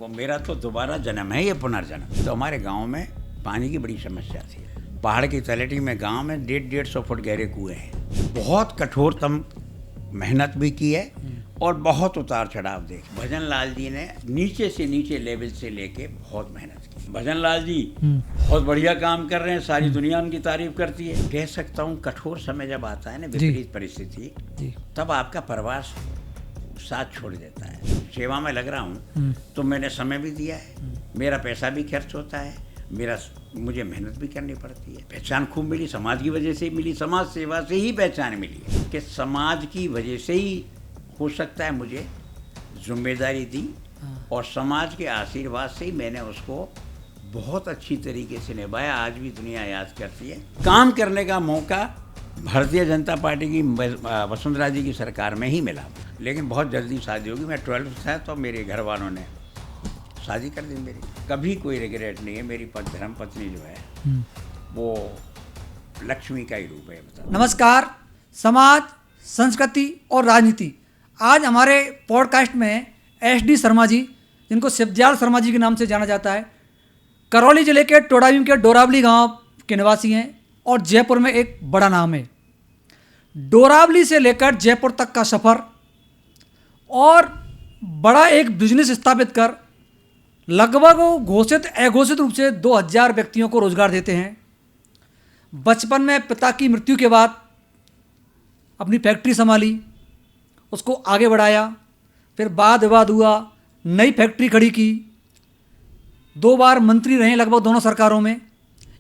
वो मेरा तो दोबारा जन्म है, ये पुनर्जन्म। तो हमारे गांव में पानी की बड़ी समस्या थी। पहाड़ की तलहटी में गांव में 150-150 फुट गहरे कुएं हैं। बहुत कठोरतम मेहनत भी की है और बहुत उतार चढ़ाव देखे। भजन लाल जी ने नीचे से नीचे लेवल से लेके बहुत मेहनत की। भजन लाल जी बहुत बढ़िया काम कर रहे हैं, सारी दुनिया उनकी तारीफ करती है। कह सकता हूँ कठोर समय जब आता है ना, विपरीत परिस्थिति, तब आपका परिवार साथ छोड़ देता है। सेवा में लग रहा हूँ तो मैंने समय भी दिया है, मेरा पैसा भी खर्च होता है, मुझे मेहनत भी करनी पड़ती है। पहचान खूब मिली, समाज की वजह से ही मिली, समाज सेवा से ही पहचान मिली है कि समाज की वजह से ही हो सकता है मुझे जिम्मेदारी दी और समाज के आशीर्वाद से ही मैंने उसको बहुत अच्छी तरीके से निभाया। आज भी दुनिया याद करती है। काम करने का मौका भारतीय जनता पार्टी की वसुंधरा जी की सरकार में ही मिला, लेकिन बहुत जल्दी शादी होगी। मैं 12th था तो मेरे घर वालों ने शादी कर दी मेरी। कभी कोई रिग्रेट नहीं है। मेरी धर्म पत्नी जो है वो लक्ष्मी का ही रूप है। नमस्कार। समाज, संस्कृति और राजनीति, आज हमारे पॉडकास्ट में SD शर्मा जी, जिनको शिवदयाल शर्मा जी के नाम से जाना जाता है, करौली जिले के टोडाभीम के डोरावली गांव के निवासी हैं और जयपुर में एक बड़ा नाम है। डोरावली से लेकर जयपुर तक का सफ़र और बड़ा एक बिजनेस स्थापित कर लगभग घोषित अघोषित रूप से 2000 व्यक्तियों को रोजगार देते हैं। बचपन में पिता की मृत्यु के बाद अपनी फैक्ट्री संभाली, उसको आगे बढ़ाया, फिर वाद विवाद हुआ, नई फैक्ट्री खड़ी की, 2 बार मंत्री रहे लगभग दोनों सरकारों में।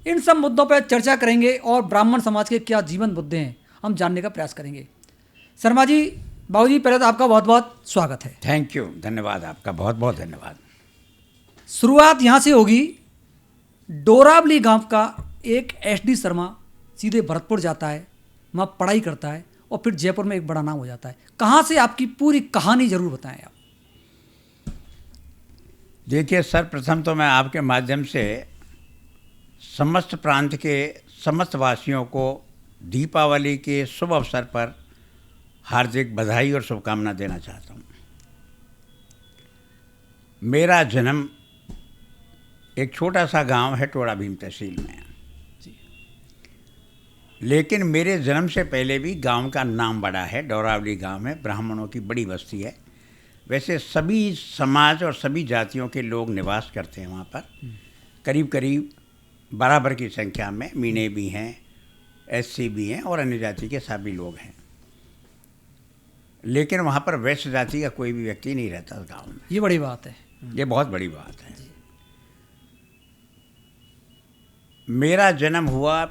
इन सब मुद्दों पर चर्चा करेंगे और ब्राह्मण समाज के क्या जीवन मुद्दे हैं हम जानने का प्रयास करेंगे। शर्मा जी, बाबूजी, पहले तो आपका बहुत बहुत स्वागत है। थैंक यू, धन्यवाद, आपका बहुत बहुत धन्यवाद। शुरुआत यहाँ से होगी। डोरावली गांव का एक SD शर्मा सीधे भरतपुर जाता है, वहाँ पढ़ाई करता है और फिर जयपुर में एक बड़ा नाम हो जाता है। कहाँ से आपकी पूरी कहानी जरूर बताएं आप। देखिए, सर्वप्रथम तो मैं आपके माध्यम से समस्त प्रांत के समस्त वासियों को दीपावली के शुभ अवसर पर हार्दिक बधाई और शुभकामना देना चाहता हूँ। मेरा जन्म एक छोटा सा गांव है टोडाभीम तहसील में, लेकिन मेरे जन्म से पहले भी गांव का नाम बड़ा है। डोरावली गांव में ब्राह्मणों की बड़ी बस्ती है। वैसे सभी समाज और सभी जातियों के लोग निवास करते हैं वहाँ पर, करीब करीब बराबर की संख्या में। मीणे भी हैं, SC भी हैं और अन्य जाति के सभी लोग हैं, लेकिन वहाँ पर वैश्य जाति का कोई भी व्यक्ति नहीं रहता गाँव में। ये बड़ी बात है, ये बहुत बड़ी बात है। मेरा जन्म हुआ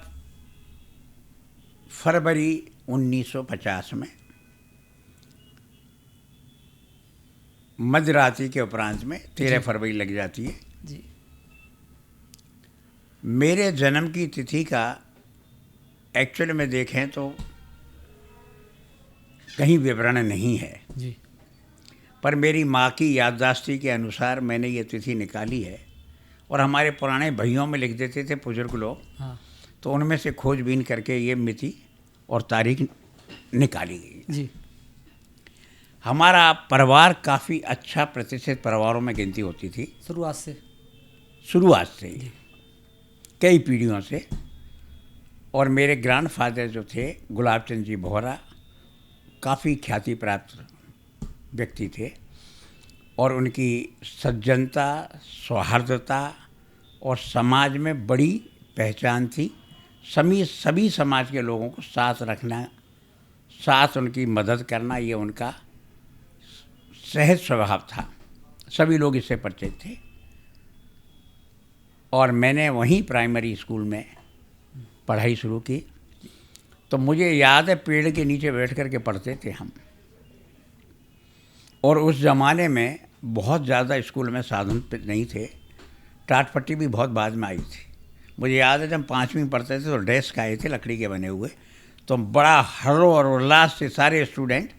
फरवरी 1950 में, मध्यरात्रि के उपरांत में 13 फरवरी लग जाती है जी। मेरे जन्म की तिथि का एक्चुअल में देखें तो कहीं विवरण नहीं है जी, पर मेरी माँ की याददाश्ती के अनुसार मैंने ये तिथि निकाली है और हमारे पुराने भैयों में लिख देते थे बुजुर्ग लोग। हाँ तो उनमें से खोजबीन करके ये मिति और तारीख निकाली गई जी। हमारा परिवार काफ़ी अच्छा प्रतिष्ठित परिवारों में गिनती होती थी शुरुआत से ही, कई पीढ़ियों से। और मेरे ग्रैंडफादर जो थे गुलाबचंद जी बोहरा, काफ़ी ख्याति प्राप्त व्यक्ति थे और उनकी सज्जनता, सौहार्दता और समाज में बड़ी पहचान थी। सभी समाज के लोगों को साथ रखना, साथ उनकी मदद करना, ये उनका सहज स्वभाव था। सभी लोग इससे परिचित थे और मैंने वहीं प्राइमरी स्कूल में पढ़ाई शुरू की। तो मुझे याद है पेड़ के नीचे बैठ कर के पढ़ते थे हम। और उस ज़माने में बहुत ज़्यादा स्कूल में साधन नहीं थे, टाट पट्टी भी बहुत बाद में आई थी। मुझे याद है जब 5वीं में पढ़ते थे तो डेस्क आए थे लकड़ी के बने हुए, तो बड़ा हर्षो और उल्लास से सारे स्टूडेंट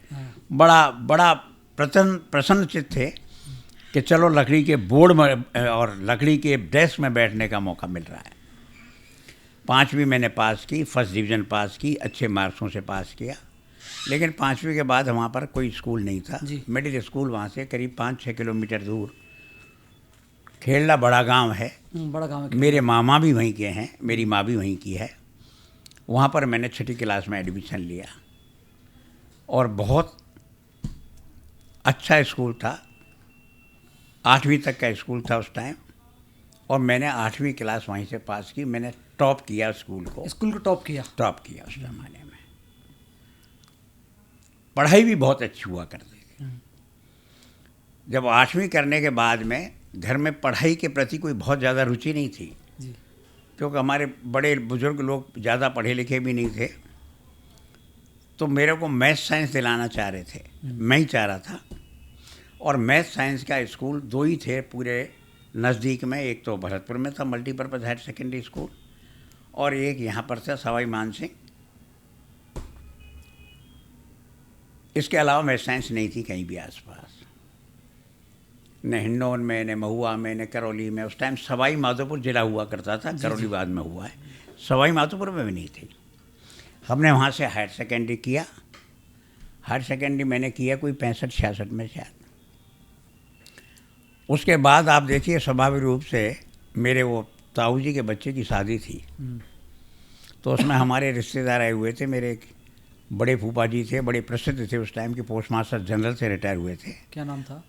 बड़ा प्रसन्नचित्त थे कि चलो लकड़ी के बोर्ड में और लकड़ी के डेस्क में बैठने का मौका मिल रहा है। 5वीं मैंने पास की, फर्स्ट डिवीज़न पास की, अच्छे मार्क्सों से पास किया। लेकिन 5वीं के बाद वहाँ पर कोई स्कूल नहीं था। मिडिल स्कूल वहाँ से करीब 5-6 किलोमीटर दूर खेलड़ा बड़ा गांव है, बड़ा गाँव है। मेरे मामा भी वहीं के हैं, मेरी माँ भी वहीं की है। वहाँ पर मैंने 6ठी क्लास में एडमिशन लिया और बहुत अच्छा स्कूल था। 8वीं तक का स्कूल था उस टाइम, और मैंने 8वीं क्लास वहीं से पास की। मैंने टॉप किया स्कूल को टॉप किया उस ज़माने में। पढ़ाई भी बहुत अच्छी हुआ करती थी। जब 8वीं करने के बाद में घर में पढ़ाई के प्रति कोई बहुत ज़्यादा रुचि नहीं थी, क्योंकि हमारे बड़े बुजुर्ग लोग ज़्यादा पढ़े लिखे भी नहीं थे, तो मेरे को मैथ साइंस दिलाना चाह रहे थे। मैं ही चाह रहा था। और मैथ साइंस का स्कूल 2 ही थे पूरे नज़दीक में। एक तो भरतपुर में था मल्टीपर्पज़ हायर सेकेंडरी स्कूल, और एक यहाँ पर था सवाई मानसिंह। इसके अलावा मैथ साइंस नहीं थी कहीं भी आसपास, न हिंडौन में, न महुआ में, न करौली में। उस टाइम सवाई माधोपुर जिला हुआ करता था, करौली बाद में हुआ है। सवाई माधोपुर में भी नहीं थी। हमने वहाँ से हायर सेकेंडरी किया। हायर सेकेंडरी मैंने किया कोई 65-66 में शायद। उसके बाद आप देखिए स्वाभाविक रूप से मेरे वो ताऊ जी के बच्चे की शादी थी, तो उसमें हमारे रिश्तेदार आए हुए थे। मेरे एक बड़े फूफा जी थे, बड़े प्रसिद्ध थे उस टाइम के, पोस्ट मास्टर जनरल से रिटायर हुए थे। क्या नाम था?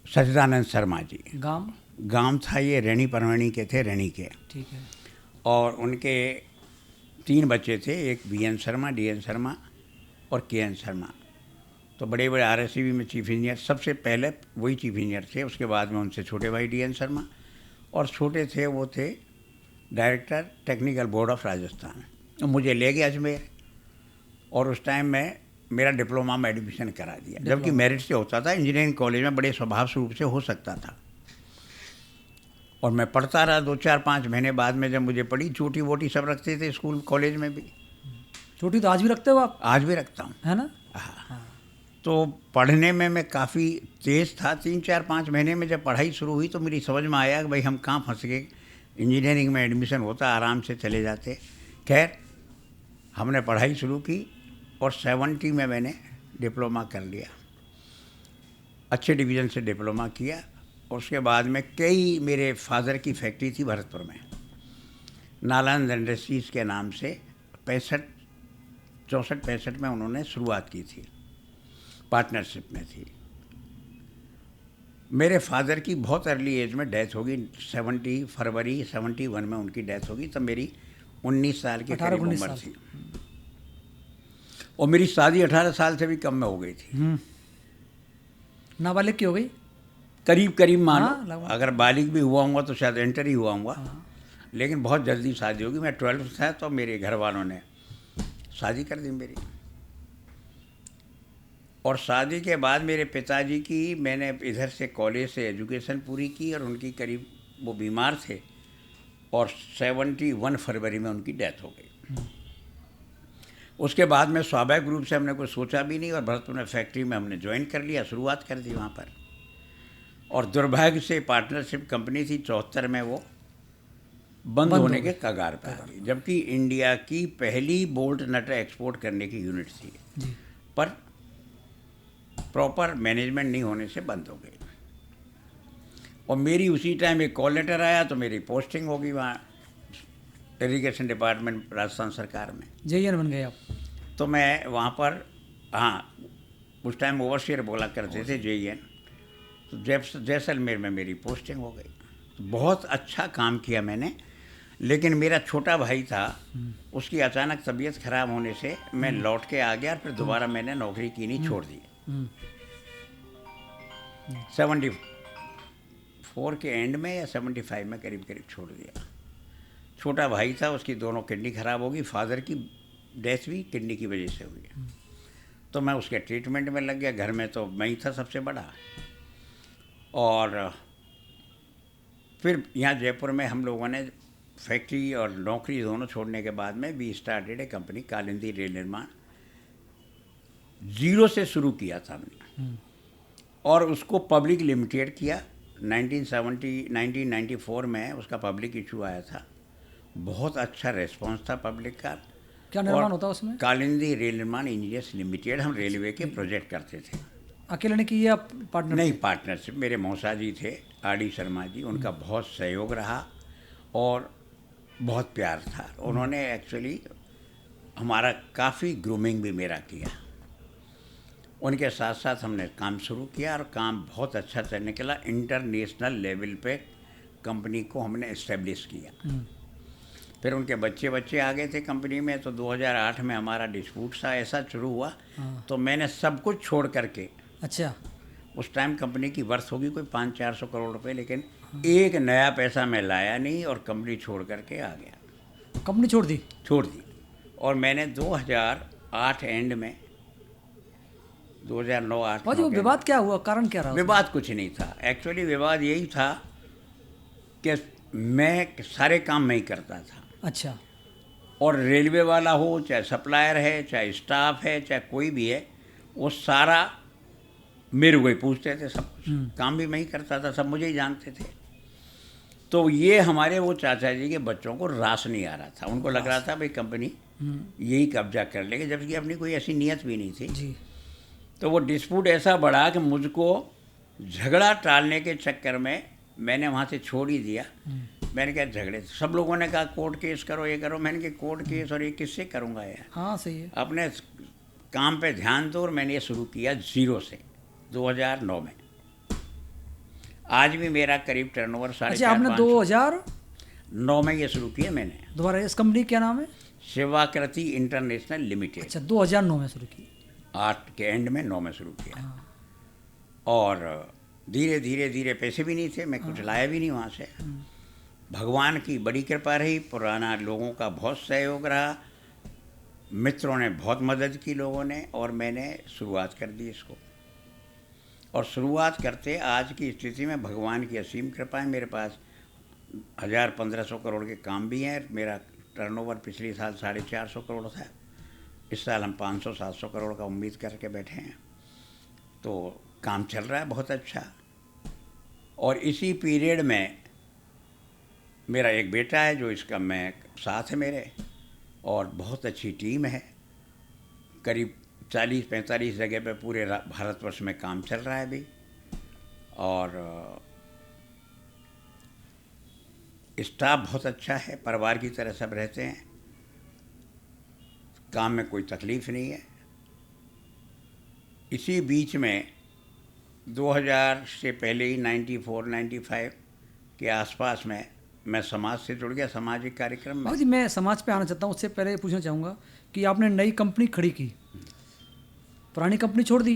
सच्चिदानंद शर्मा जी। गांव था ये रेणी परवणी के थे, रेणी के। ठीक है। और उनके 3 बच्चे थे, एक BN शर्मा, DN शर्मा और KN शर्मा। तो बड़े बड़े RSCB में चीफ इंजीनियर, सबसे पहले वही चीफ इंजीनियर थे। उसके बाद में उनसे छोटे भाई DN शर्मा, और छोटे थे वो थे director technical board of Rajasthan. तो मुझे ले गया अजमेर, और उस टाइम में मेरा डिप्लोमा में एडमिशन करा दिया, जबकि मेरिट से होता था। इंजीनियरिंग कॉलेज में बड़े स्वभाव रूप से हो सकता था। और मैं पढ़ता रहा। 2-4-5 महीने बाद में जब मुझे पढ़ी, चोटी वोटी सब रखते थे स्कूल कॉलेज में भी। चोटी तो आज भी रखते हो आप? आज भी रखता हूँ, है ना? हाँ। तो पढ़ने में मैं काफ़ी तेज़ था। 3-4-5 महीने में जब पढ़ाई शुरू हुई तो मेरी समझ में आया कि भाई हम कहाँ फंस गए। इंजीनियरिंग में एडमिशन होता, आराम से चले जाते। खैर, हमने पढ़ाई शुरू की और 70 में मैंने डिप्लोमा कर लिया। अच्छे डिवीज़न से डिप्लोमा किया। और उसके बाद में कई, मेरे फादर की फैक्ट्री थी भरतपुर में, नालंद इंडस्ट्रीज़ के नाम से। 64-65 में उन्होंने शुरुआत की थी, पार्टनरशिप में थी। मेरे फादर की बहुत अर्ली एज में डेथ होगी। 70 फरवरी 71 में उनकी डेथ होगी। तब मेरी 19 साल की करीब उम्र थी, और मेरी शादी 18 साल से भी कम में हो गई थी। नाबालिग की हो गई करीब मानो। अगर बालिग भी हुआ हूँगा तो शायद एंटर ही हुआ हूँगा। लेकिन बहुत जल्दी शादी होगी। मैं 12th था तो मेरे घर वालों ने शादी कर दी मेरी। और शादी के बाद मेरे पिताजी की, मैंने इधर से कॉलेज से एजुकेशन पूरी की, और उनकी करीब, वो बीमार थे, और 71 फरवरी में उनकी डेथ हो गई। उसके बाद में स्वाभाविक रूप से हमने कुछ सोचा भी नहीं, और भरतपुर में फैक्ट्री में हमने ज्वाइन कर लिया, शुरुआत कर दी वहाँ पर। और दुर्भाग्य से पार्टनरशिप कंपनी थी 74 में, वो बंद होने के कगार पर आ गई। जबकि इंडिया की पहली बोल्ट नट एक्सपोर्ट करने की यूनिट थी, पर प्रॉपर मैनेजमेंट नहीं होने से बंद हो गई। और मेरी उसी टाइम एक कॉल लेटर आया, तो मेरी पोस्टिंग होगी वहाँ इरिगेशन डिपार्टमेंट राजस्थान सरकार में। JN बन गए आप? तो मैं वहाँ पर, हाँ, उस टाइम ओवरसियर बोला करते थे JN। तो जैसलमेर में मेरी पोस्टिंग हो गई। तो बहुत अच्छा काम किया मैंने। लेकिन मेरा छोटा भाई था, उसकी अचानक तबीयत खराब होने से मैं लौट के आ गया, और फिर दोबारा मैंने नौकरी की नहीं, छोड़ दी। 74 के एंड में या 75 में करीब छोड़ दिया। छोटा भाई था, उसकी दोनों किडनी खराब होगी। फादर की डेथ भी किडनी की वजह से हुई। तो मैं उसके ट्रीटमेंट में लग गया। घर में तो मैं ही था सबसे बड़ा। और फिर यहाँ जयपुर में हम लोगों ने फैक्ट्री और नौकरी दोनों छोड़ने के बाद में we started a company, Kalindi rail Nirman. 0 से शुरू किया था हमने, और उसको पब्लिक लिमिटेड किया। 1994 में उसका पब्लिक इशू आया था। बहुत अच्छा रेस्पॉन्स था पब्लिक का। क्या निर्माण होता है उसमें? कालिंदी रेल निर्माण इंजीनियर्स लिमिटेड। हम रेलवे के प्रोजेक्ट करते थे। अकेले ने की या पार्टनर? नहीं, पार्टनरशिप। मेरे मौसा जी थे, आर.डी. शर्मा जी, उनका बहुत सहयोग रहा और बहुत प्यार था। उन्होंने एक्चुअली हमारा काफ़ी ग्रूमिंग भी मेरा किया। उनके साथ साथ हमने काम शुरू किया और काम बहुत अच्छा से निकला। इंटरनेशनल लेवल पे कंपनी को हमने इस्टेब्लिश किया। फिर उनके बच्चे आ गए थे कंपनी में, तो 2008 में हमारा डिस्प्यूट सा ऐसा शुरू हुआ। तो मैंने सब कुछ छोड़ करके, अच्छा, उस टाइम कंपनी की वर्थ होगी कोई 500-400 करोड़ रुपए, लेकिन एक नया पैसा मैं लाया नहीं और कंपनी छोड़ करके आ गया। कंपनी छोड़ दी? छोड़ दी। और मैंने 2008 एंड में, 2009-8 और वो विवाद क्या हुआ, कारण क्या रहा? विवाद कुछ नहीं था। एक्चुअली विवाद यही था कि मैं सारे काम मैं ही करता था। अच्छा। और रेलवे वाला हो, चाहे सप्लायर है, चाहे स्टाफ है, चाहे कोई भी है, वो सारा मेरे को ही पूछते थे। सब कुछ काम भी मैं ही करता था, सब मुझे ही जानते थे। तो ये हमारे वो चाचा जी के बच्चों को रास नहीं आ रहा था। उनको लग रहा था भाई कंपनी यही कब्जा कर लेगी, जबकि अपनी कोई ऐसी नीयत भी नहीं थी जी। तो वो डिस्प्यूट ऐसा बढ़ा कि मुझको झगड़ा टालने के चक्कर में मैंने वहाँ से छोड़ ही दिया। मैंने कहा झगड़े, सब लोगों ने कहा कोर्ट केस करो, ये करो। मैंने कहा कोर्ट केस और ये किससे करूँगा यार, हाँ सही है। अपने काम पे ध्यान दो। और मैंने ये शुरू किया ज़ीरो से 2009 में। आज भी मेरा करीब टर्नओवर 4.5। अच्छा, आपने 2009 में ये शुरू किया मैंने। दोबारा इस कंपनी क्या नाम है? शिवाकृति इंटरनेशनल लिमिटेड। अच्छा, 2009 में शुरू की? 8 के एंड में 9 में शुरू किया। और धीरे धीरे धीरे, पैसे भी नहीं थे, मैं कुछ लाया भी नहीं वहाँ से। भगवान की बड़ी कृपा रही, पुराना लोगों का बहुत सहयोग रहा, मित्रों ने बहुत मदद की लोगों ने, और मैंने शुरुआत कर दी इसको। और शुरुआत करते आज की स्थिति में भगवान की असीम कृपा है। मेरे पास 1000-1500 करोड़ के काम भी हैं। मेरा टर्नओवर पिछले साल 450 करोड़ था। इस साल हम 500-700 करोड़ का उम्मीद करके बैठे हैं। तो काम चल रहा है बहुत अच्छा। और इसी पीरियड में मेरा एक बेटा है जो इसका मैं साथ है मेरे, और बहुत अच्छी टीम है। करीब 40-45 जगह पे पूरे भारतवर्ष में काम चल रहा है अभी। और स्टाफ बहुत अच्छा है, परिवार की तरह सब रहते हैं, काम में कोई तकलीफ़ नहीं है। इसी बीच में 2000 से पहले ही 94-95 के आसपास में मैं समाज से जुड़ गया, सामाजिक कार्यक्रम में। जी, मैं समाज पे आना चाहता हूँ। उससे पहले ये पूछना चाहूँगा कि आपने नई कंपनी खड़ी की, पुरानी कंपनी छोड़ दी,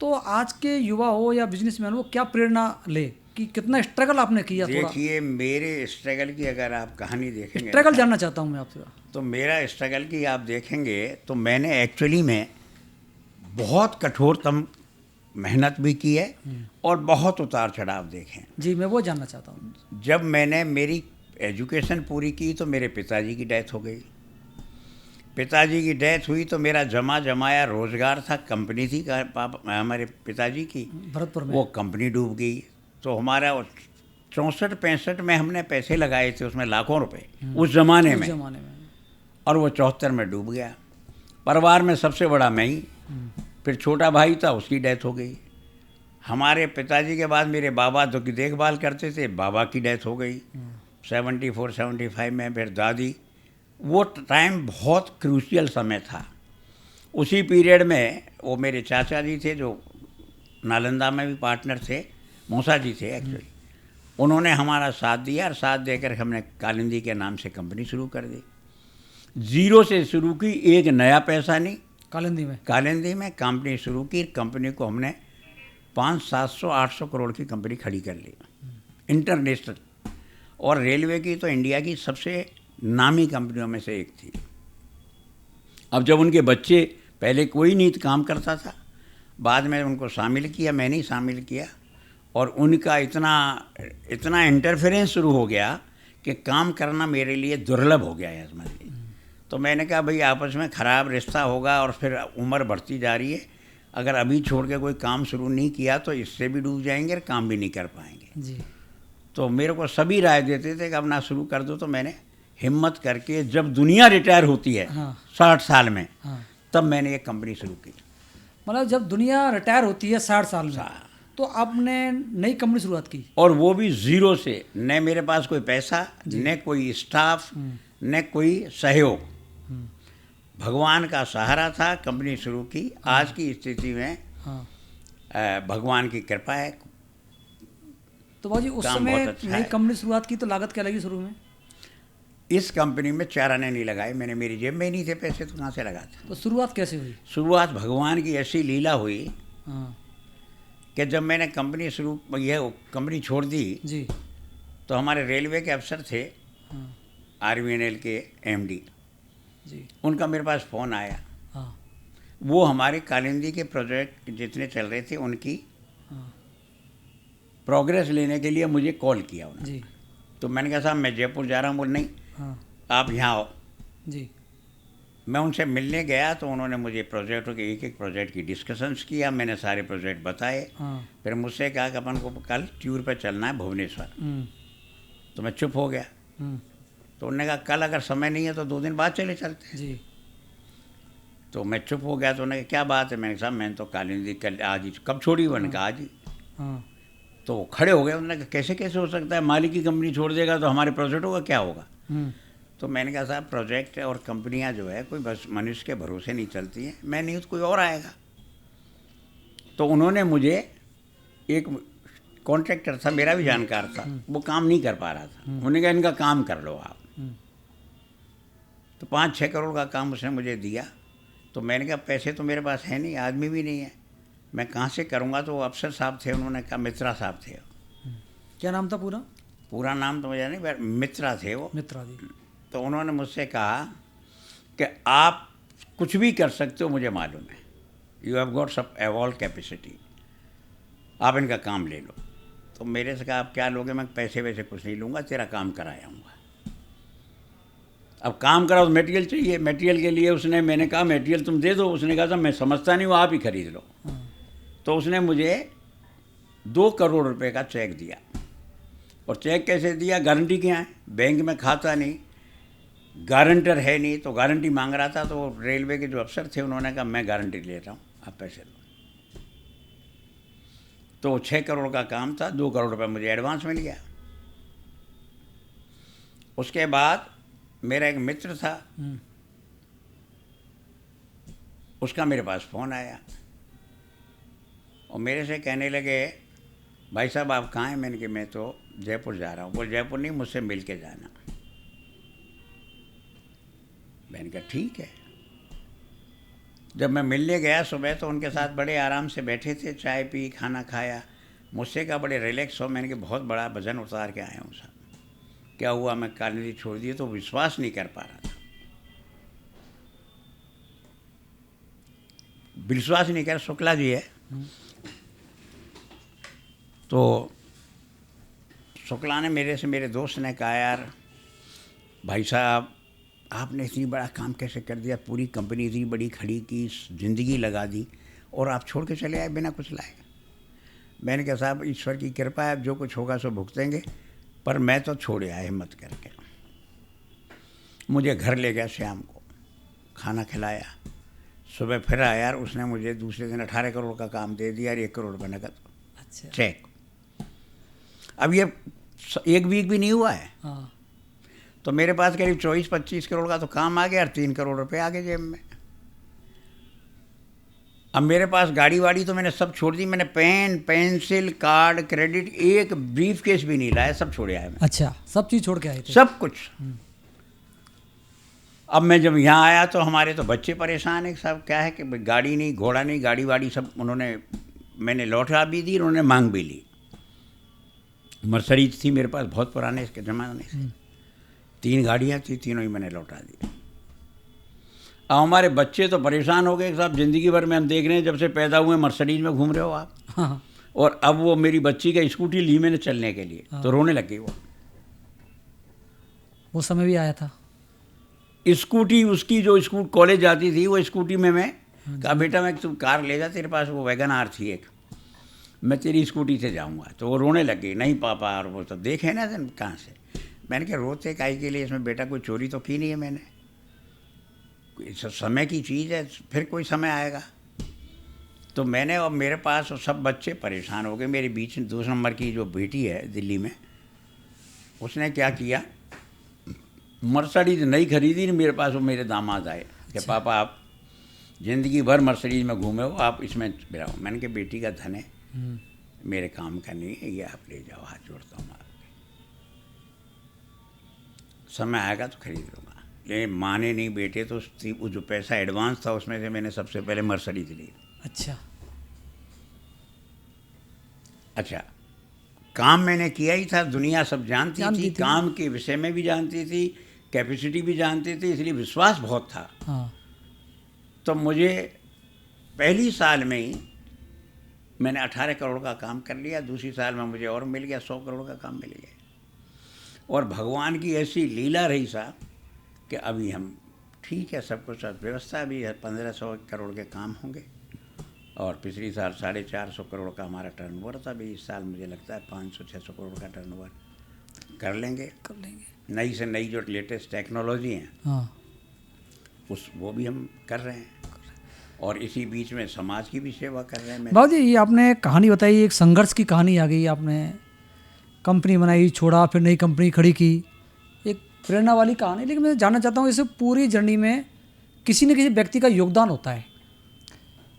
तो आज के युवा हो या बिजनेसमैन हो, क्या प्रेरणा ले कि कितना स्ट्रगल आपने किया? देखिए, मेरे स्ट्रगल की अगर आप कहानी देखेंगे, स्ट्रगल जानना चाहता हूँ मैं आपसे। तो मेरा स्ट्रगल की आप देखेंगे तो मैंने एक्चुअली में बहुत कठोरतम मेहनत भी की है और बहुत उतार चढ़ाव देखे। जी, मैं वो जानना चाहता हूँ। जब मैंने मेरी एजुकेशन पूरी की तो मेरे पिताजी की डेथ हो गई। पिताजी की डेथ हुई तो मेरा जमाया रोज़गार था, कंपनी थी हमारे पिताजी की, भरतपुर में, वो कंपनी डूब गई। तो हमारा 64-65 में हमने पैसे लगाए थे उसमें लाखों रुपए उस ज़माने में, और वो 74 में डूब गया। परिवार में सबसे बड़ा मैं ही, फिर छोटा भाई था, उसकी डेथ हो गई। हमारे पिताजी के बाद मेरे बाबा जो की देखभाल करते थे, बाबा की डेथ हो गई 74-75 में। फिर दादी, वो टाइम बहुत क्रूशियल समय था। उसी पीरियड में वो मेरे चाचा जी थे जो नालंदा में भी पार्टनर थे, मौसा जी थे एक्चुअली, उन्होंने हमारा साथ दिया और साथ देकर हमने कालिंदी के नाम से कंपनी शुरू कर दी। ज़ीरो से शुरू की, एक नया पैसा नहीं। कालिंदी में कंपनी शुरू की। कंपनी को हमने 500-700-800 करोड़ की कंपनी खड़ी कर ली, इंटरनेशनल। और रेलवे की तो इंडिया की सबसे नामी कंपनियों में से एक थी। अब जब उनके बच्चे, पहले कोई नहीं काम करता था, बाद में उनको शामिल किया, मैंने ही शामिल किया, और उनका इतना इंटरफेरेंस शुरू हो गया कि काम करना मेरे लिए दुर्लभ हो गया है समझ लीजिए। तो मैंने कहा भाई आपस में ख़राब रिश्ता होगा और फिर उम्र बढ़ती जा रही है, अगर अभी छोड़ के कोई काम शुरू नहीं किया तो इससे भी डूब जाएंगे और काम भी नहीं कर पाएंगे जी। तो मेरे को सभी राय देते थे कि अब ना शुरू कर दो। तो मैंने हिम्मत करके, जब दुनिया रिटायर होती है 60 साल में, तब मैंने ये कंपनी शुरू की। मतलब जब दुनिया रिटायर होती है 60 साल में, तो आपने नई कंपनी शुरुआत की? और वो भी ज़ीरो से, न मेरे पास कोई पैसा, न कोई स्टाफ, न कोई सहयोग। भगवान का सहारा था, कंपनी शुरू की। आज की स्थिति में हाँ। भगवान की कृपा है। तो बाबूजी उस काम समय बहुत अच्छा नई है। कंपनी शुरुआत की तो लागत क्या लगी शुरू में? इस कंपनी में 4 आने नहीं लगाए मैंने, मेरी जेब में ही नहीं थे पैसे, तो कहाँ से लगाता। तो शुरुआत कैसे हुई? शुरुआत भगवान की ऐसी लीला हुई हाँ कि जब मैंने कंपनी यह कंपनी छोड़ दी, जी। तो हमारे रेलवे के अफसर थे, हाँ RVNL के MD, जी। उनका मेरे पास फ़ोन आया। हाँ वो हमारे कालिंदी के प्रोजेक्ट जितने चल रहे थे उनकी हाँ प्रोग्रेस लेने के लिए मुझे कॉल किया उन्होंने। जी। तो मैंने कहा साहब मैं जयपुर जा रहा हूँ। बोले नहीं, हाँ आप यहाँ आओ। जी। मैं उनसे मिलने गया तो उन्होंने मुझे प्रोजेक्टों के एक एक प्रोजेक्ट की डिस्कशंस किया। मैंने सारे प्रोजेक्ट बताए। हाँ फिर मुझसे कहा कि अपन को कल टूर पर चलना है भुवनेश्वर। तो मैं चुप हो गया। तो उन्होंने कहा कल अगर समय नहीं है तो 2 दिन बाद चले चलते हैं। जी। तो मैं चुप हो गया। तो उन्होंने कहा क्या बात है? मैंने कहा मैंने तो कालिंदी कल आज ही। कब छोड़ी? उन्होंने कहा आज ही। हाँ तो वो खड़े हो गए। उन्होंने कहा कैसे कैसे हो सकता है, मालिक की कंपनी छोड़ देगा तो हमारे प्रोजेक्टों का क्या होगा? तो मैंने कहा साहब प्रोजेक्ट और कंपनियां जो है कोई बस मनुष्य के भरोसे नहीं चलती हैं, मैं नहीं तो कोई और आएगा। तो उन्होंने मुझे, एक कॉन्ट्रैक्टर था मेरा भी जानकार था, वो काम नहीं कर पा रहा था, उन्होंने कहा इनका काम कर लो आप। तो 5-6 करोड़ का काम उसने मुझे दिया। तो मैंने कहा पैसे तो मेरे पास है नहीं, आदमी भी नहीं है, मैं कहाँ से करूँगा? तो वो अफसर साहब थे, उन्होंने कहा, मित्रा साहब थे। क्या नाम था पूरा? पूरा नाम तो मुझे नहीं, पर मित्रा थे वो। मित्रा जी। तो उन्होंने मुझसे कहा कि आप कुछ भी कर सकते हो, मुझे मालूम है, यू हैव गॉट सब एवॉल्व कैपेसिटी, आप इनका काम ले लो। तो मेरे से कहा आप क्या लोगे? मैं पैसे वैसे कुछ नहीं लूँगा, तेरा काम कराऊँगा। अब काम कराओ तो मटेरियल चाहिए, मटेरियल के लिए उसने, मैंने कहा मटेरियल तुम दे दो। उसने कहा था मैं समझता नहीं हूँ, आप ही खरीद लो। तो उसने मुझे 2 करोड़ रुपए का चेक दिया। और चेक कैसे दिया? गारंटी क्या है, बैंक में खाता नहीं, गारंटर है नहीं, तो गारंटी मांग रहा था। तो रेलवे के जो अफसर थे उन्होंने कहा मैं गारंटी ले रहा हूँ, आप पैसे लो। तो 6 करोड़ का काम था, 2 करोड़ रुपए मुझे एडवांस मिल गया। उसके बाद मेरा एक मित्र था, उसका मेरे पास फ़ोन आया और मेरे से कहने लगे भाई साहब आप कहाँ हैं? मैंने कहा मैं तो जयपुर जा रहा हूँ। बोल जयपुर नहीं, मुझसे मिल के जाना। मैंने कहा ठीक है। जब मैं मिलने गया सुबह तो उनके साथ बड़े आराम से बैठे थे, चाय पी, खाना खाया। मुझसे कहा बड़े रिलैक्स हो। मैंने कहा बहुत बड़ा वजन उतार के आया हूँ साहब। क्या हुआ? मैं कालिंदी छोड़ दिए। तो विश्वास नहीं कर पा रहा था, विश्वास नहीं कर। शुक्ला जी है, तो शुक्ला ने मेरे दोस्त ने कहा यार भाई साहब आपने इतनी बड़ा काम कैसे कर दिया, पूरी कंपनी इतनी बड़ी खड़ी की, ज़िंदगी लगा दी और आप छोड़ के चले आए बिना कुछ लाए। मैंने कहा साहब ईश्वर की कृपा है, अब जो कुछ होगा सो भुगतेंगे, पर मैं तो छोड़ आया हिम्मत करके। मुझे घर ले गया, शाम को खाना खिलाया, सुबह फिर आया यार, उसने मुझे दूसरे दिन 18 करोड़ का काम दे दिया और 1 करोड़ रुपये नकद। अच्छा। चेक। अब ये 1 वीक भी नहीं हुआ है। हाँ। तो मेरे पास करीब 24-25 करोड़ का तो काम आ गया और 3 करोड़ रुपए आ गए जेब में। अब मेरे पास गाड़ी वाड़ी तो मैंने सब छोड़ दी। मैंने पेन, पेंसिल, कार्ड, क्रेडिट, एक ब्रीफ केस भी नहीं लाया, सब छोड़ आया मैं। अच्छा, सब चीज़ छोड़ के आए थे? सब कुछ। अब मैं जब यहाँ आया तो हमारे तो बच्चे परेशान है, सब क्या है कि गाड़ी नहीं, घोड़ा नहीं, गाड़ी वाड़ी सब उन्होंने, मैंने लौटा भी दी, उन्होंने मांग भी ली। मर्सिडीज थी मेरे पास बहुत पुराने इसके ज़माने से, 3 गाड़ियाँ थी, तीनों ही मैंने लौटा दी। अब हमारे बच्चे तो परेशान हो गए साहब, ज़िंदगी भर में हम देख रहे हैं जब से पैदा हुए मर्सिडीज में घूम रहे हो आप। हाँ। और अब वो मेरी बच्ची का स्कूटी ली मैंने चलने के लिए। हाँ। तो रोने लग गई वो समय भी आया था। स्कूटी उसकी जो कॉलेज जाती थी, वो स्कूटी में मैं कहा बेटा मैं तू कार ले जा, तेरे पास वो वैगन आर थी एक, मैं तेरी स्कूटी से जाऊंगा। तो वो रोने लग गई, नहीं पापा, और वो तो देखे ना कहाँ से। मैंने कहा रोते काहे के लिए, इसमें बेटा कोई चोरी तो की नहीं है मैंने, कोई समय की चीज़ है, फिर कोई समय आएगा। तो मैंने, और मेरे पास सब बच्चे परेशान हो गए। मेरे बीच में 2 नंबर की जो बेटी है दिल्ली में, उसने क्या किया, मर्सिडीज नहीं खरीदी नहीं मेरे पास। वो मेरे दामाद आए कि पापा आप ज़िंदगी भर मर्सिडीज में घूमे हो, आप इसमें बिराओ। मैंने कहा बेटी का धन है, मेरे काम का नहीं है, ये आप ले जाओ, हाथ जोड़ता हूँ आपके, समय आएगा तो खरीद लूँगा। लेकिन माने नहीं बेटे, तो वो जो पैसा एडवांस था उसमें से मैंने सबसे पहले मर्सिडीज ली। अच्छा, काम मैंने किया ही था, दुनिया सब जानती थी, काम के विषय में भी जानती थी, कैपेसिटी भी जानती थी, इसलिए विश्वास बहुत था। हाँ। तो मुझे पहली साल में ही मैंने 18 करोड़ का काम कर लिया, दूसरी साल में मुझे और मिल गया, 100 करोड़ का काम मिल गया। और भगवान की ऐसी लीला रही साहब कि अभी हम ठीक है, सब कुछ व्यवस्था भी है, 1500 करोड़ के काम होंगे। और पिछली साल 450 करोड़ का हमारा टर्नओवर था। अभी इस साल मुझे लगता है 500-600 करोड़ का टर्नओवर कर लेंगे। नई से नई जो लेटेस्ट टेक्नोलॉजी हैं, हाँ, वो भी हम कर रहे हैं, और इसी बीच में समाज की भी सेवा कर रहे हैं। बाबू जी, ये आपने कहानी बताई, एक संघर्ष की कहानी आ गई। आपने कंपनी बनाई, छोड़ा, फिर नई कंपनी खड़ी की, एक प्रेरणा वाली कहानी। लेकिन मैं जानना चाहता हूँ, इस पूरी जर्नी में किसी न किसी व्यक्ति का योगदान होता है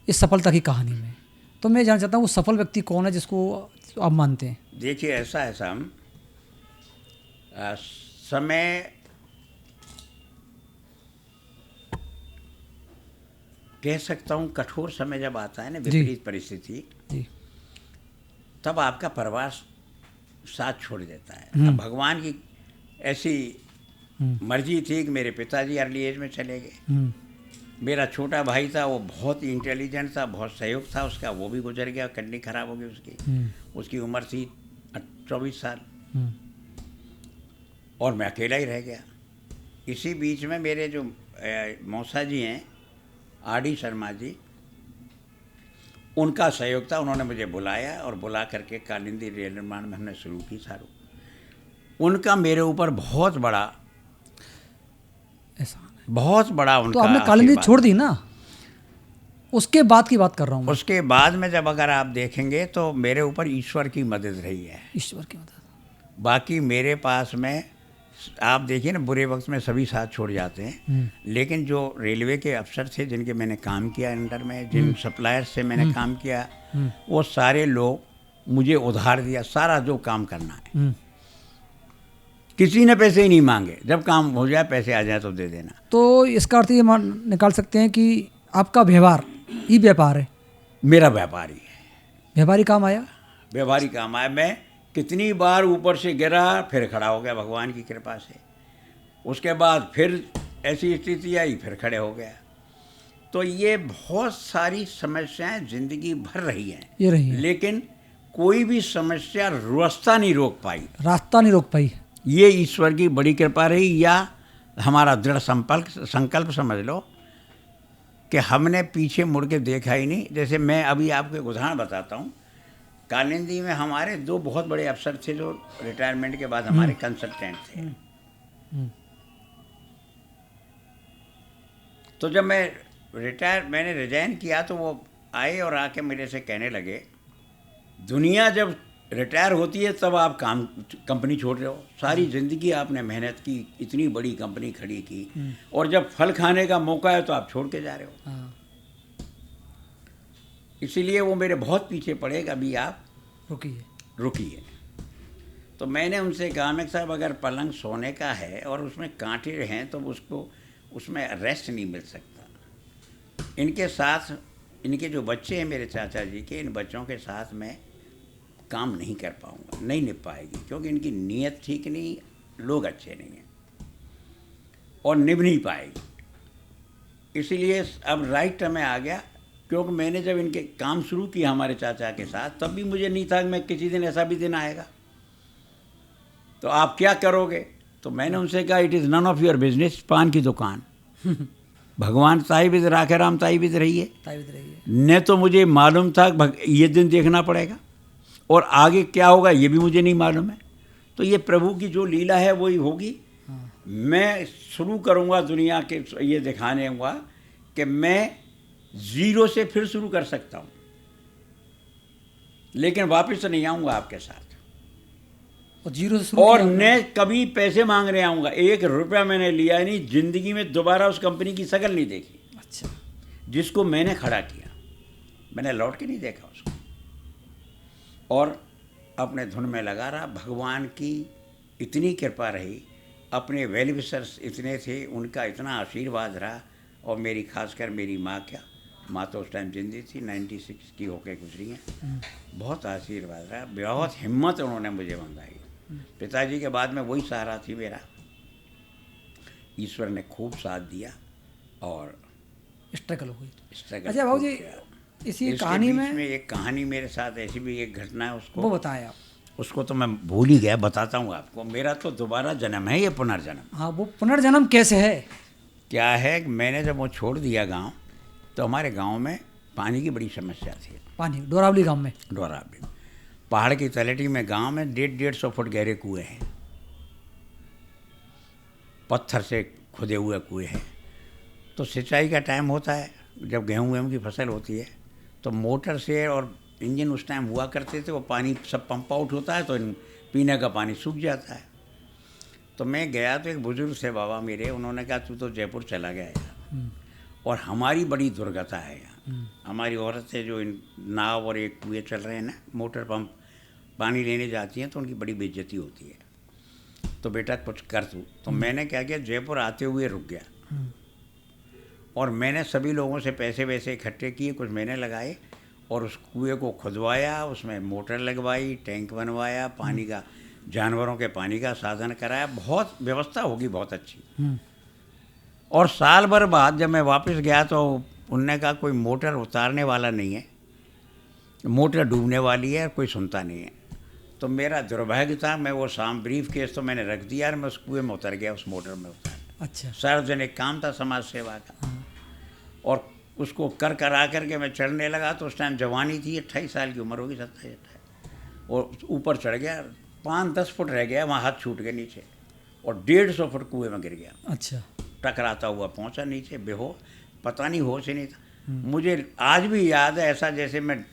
इस सफलता की कहानी में। तो मैं जानना चाहता हूँ वो सफल व्यक्ति कौन है जिसको आप मानते हैं? देखिए, ऐसा है साहब, समय कह सकता हूँ, कठोर समय जब आता है ना, विपरीत परिस्थिति, तब आपका परिवार साथ छोड़ देता है। अब भगवान की ऐसी मर्जी थी कि मेरे पिताजी अर्ली एज में चले गए। मेरा छोटा भाई था, वो बहुत ही इंटेलिजेंट था, बहुत सहयोग था उसका, वो भी गुजर गया, किडनी खराब हो गई उसकी उम्र थी 24 साल, और मैं अकेला ही रह गया। इसी बीच में मेरे जो मौसा जी हैं, आर.डी. शर्मा जी, उनका सहयोग था। उन्होंने मुझे बुलाया, और बुला करके कालिंदी रेल निर्माण में हमने शुरू की सारू। उनका मेरे ऊपर बहुत बड़ा उनका। तो आपने कालिंदी छोड़ दी ना, उसके बाद की बात कर रहा हूँ। उसके बाद में जब अगर आप देखेंगे तो मेरे ऊपर ईश्वर की मदद रही है। ईश्वर की मदद। बाकी मेरे पास में आप देखिए ना, बुरे वक्त में सभी साथ छोड़ जाते हैं, लेकिन जो रेलवे के अफसर थे जिनके मैंने काम किया अंडर में, जिन सप्लायर्स से मैंने काम किया, वो सारे लोग मुझे उधार दिया सारा जो काम करना है। किसी ने पैसे ही नहीं मांगे, जब काम हो जाए पैसे आ जाए तो दे देना। तो इसका अर्थ ये निकाल सकते हैं कि आपका व्यवहार ही व्यापार है। मेरा व्यापारी है, व्यापारी काम आया, व्यवहारी काम आया। मैं कितनी बार ऊपर से गिरा, फिर खड़ा हो गया भगवान की कृपा से। उसके बाद फिर ऐसी स्थिति आई, फिर खड़े हो गया। तो ये बहुत सारी समस्याएं जिंदगी भर रही हैं, ये रही है, लेकिन कोई भी समस्या रास्ता नहीं रोक पाई। ये ईश्वर की बड़ी कृपा रही, या हमारा दृढ़ संकल्प समझ लो कि हमने पीछे मुड़ के देखा ही नहीं। जैसे मैं अभी आपको एक उदाहरण बताता हूँ। कालिंदी में हमारे 2 बहुत बड़े अफसर थे जो रिटायरमेंट के बाद हमारे कंसल्टेंट थे। तो जब मैंने रिजाइन किया तो वो आए और आके मेरे से कहने लगे, दुनिया जब रिटायर होती है तब आप कंपनी छोड़ रहे हो, सारी ज़िंदगी आपने मेहनत की, इतनी बड़ी कंपनी खड़ी की, और जब फल खाने का मौका है तो आप छोड़ के जा रहे हो। इसीलिए वो मेरे बहुत पीछे पड़े कि अभी आप रुकिए। तो मैंने उनसे कहा, मैं साहब अगर पलंग सोने का है और उसमें कांटे हैं तो उसमें रेस्ट नहीं मिल सकता। इनके साथ इनके जो बच्चे हैं मेरे चाचा जी के, इन बच्चों के साथ मैं काम नहीं कर पाऊँगा, नहीं निभ पाएगी, क्योंकि इनकी नीयत ठीक नहीं, लोग अच्छे नहीं हैं, और निभ नहीं पाएगी। इसीलिए अब राइट टाइम आ गया, क्योंकि मैंने जब इनके काम शुरू किया हमारे चाचा के साथ, तब भी मुझे नहीं था कि मैं किसी दिन ऐसा भी दिन आएगा, तो आप क्या करोगे। तो मैंने उनसे कहा, it is none of your business. पान की दुकान भगवान ताई विद राखे राम ताई विद रहिए। न तो मुझे मालूम था ये दिन देखना पड़ेगा, और आगे क्या होगा ये भी मुझे नहीं मालूम है। तो ये प्रभु की जो लीला है वही होगी। मैं शुरू करूँगा दुनिया के ये दिखाने हुआ कि मैं ज़ीरो से फिर शुरू कर सकता हूँ। लेकिन वापस तो नहीं आऊँगा आपके साथ, और जीरो से शुरू और किया आपने। न कभी पैसे मांगने आऊँगा। 1 रुपया मैंने लिया नहीं, ज़िंदगी में दोबारा उस कंपनी की शक्ल नहीं देखी। अच्छा, जिसको मैंने खड़ा किया, मैंने लौट के नहीं देखा उसको, और अपने धुन में लगा रहा। भगवान की इतनी कृपा रही, अपने वेल विशर्स इतने थे, उनका इतना आशीर्वाद रहा, और मेरी खासकर मेरी माँ, क्या माँ तो उस टाइम जिंदी थी, 96 की होके गुजरी हैं। बहुत आशीर्वाद रहा, बहुत हिम्मत उन्होंने मुझे बंधाई। पिताजी के बाद में वही सहारा थी मेरा। ईश्वर ने खूब साथ दिया और स्ट्रगल हुई। स्ट्रगल अच्छा भाऊ खूब जी, किया। इसी इसके कहानी बीच में में एक कहानी मेरे साथ ऐसी भी एक घटना है, वो उसको बताएं आप। उसको तो मैं भूल ही गया, बताता हूँ आपको। मेरा तो दोबारा जन्म है, ये पुनर्जन्म। हाँ, वो पुनर्जन्म कैसे है? क्या है कि मैंने जब वो छोड़ दिया गांव, तो हमारे गांव में पानी की बड़ी समस्या थी। पानी डोरावली गांव में? डोरावली पहाड़ की तलहटी में गांव में 150-150 फुट गहरे कुएं हैं, पत्थर से खुदे हुए कुएं हैं। तो सिंचाई का टाइम होता है, जब गेहूं की फसल होती है, तो मोटर से, और इंजन उस टाइम हुआ करते थे, वो पानी सब पंप आउट होता है, तो पीने का पानी सूख जाता है। तो मैं गया तो एक बुजुर्ग से बाबा मेरे, उन्होंने कहा तू तो जयपुर चला गया यार, और हमारी बड़ी दुर्गति है यहाँ। हमारी औरतें जो इन नाव और एक कुएँ चल रहे हैं ना, मोटर पंप पानी लेने जाती हैं, तो उनकी बड़ी बेइज्जती होती है। तो बेटा कुछ कर तू। तो मैंने क्या किया, जयपुर आते हुए रुक गया, और मैंने सभी लोगों से पैसे वैसे इकट्ठे किए, कुछ मैंने लगाए, और उस कुएँ को खुदवाया, उसमें मोटर लगवाई, टैंक बनवाया, पानी का, जानवरों के पानी का साधन कराया, बहुत व्यवस्था होगी बहुत अच्छी। और साल भर बाद जब मैं वापस गया, तो उनने कहा कोई मोटर उतारने वाला नहीं है, मोटर डूबने वाली है, कोई सुनता नहीं है। तो मेरा दुर्भाग्य था, मैं वो शाम ब्रीफ केस तो मैंने रख दिया, और मैं उस कुएँ में उतर गया, उस मोटर में उतर। अच्छा, सार्वजनिक काम था, समाज सेवा का, और उसको कर के मैं चढ़ने लगा। तो उस टाइम जवानी थी, 28 साल की उम्र होगी, 27-28, और ऊपर चढ़ गया, 5-10 फुट रह गया, वहाँ हाथ छूट गए नीचे, और 150 फुट कुएं में गिर गया। अच्छा, टकराता हुआ पहुँचा नीचे, बेहोश, पता नहीं होश ही नहीं था। मुझे आज भी याद है, ऐसा जैसे मैं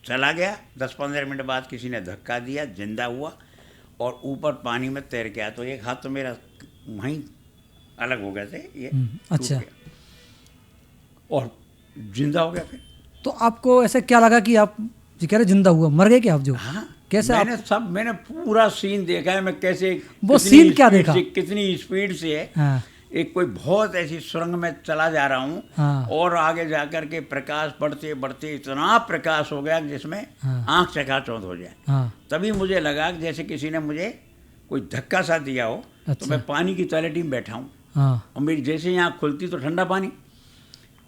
चला गया, 10-15 मिनट बाद किसी ने धक्का दिया, जिंदा हुआ, और ऊपर पानी में तैर गया। तो एक हाथ तो मेरा वहीं अलग हो गए थे, ये टूट अच्छा। गया, और जिंदा हो गया फिर। तो आपको ऐसा क्या लगा कि आप जी कह रहे जिंदा हुआ, मर गए क्या आप? जो हाँ, कैसे मैंने पूरा सीन देखा है, मैं कैसे, वो कितनी सीन क्या स्पीड देखा? से, कितनी स्पीड से है। हाँ, एक कोई बहुत ऐसी सुरंग में चला जा रहा हूँ, हाँ। और आगे जाकर के प्रकाश बढ़ते बढ़ते इतना प्रकाश हो गया कि जिसमें हाँ। आँख चकाचौंध हो जाए। हाँ, तभी मुझे लगा कि जैसे किसी ने मुझे कोई धक्का सा दिया हो। तो अच्छा। मैं पानी की तलहटी में बैठा हूँ, हाँ, और मेरी जैसे ही आँख खुलती तो ठंडा पानी।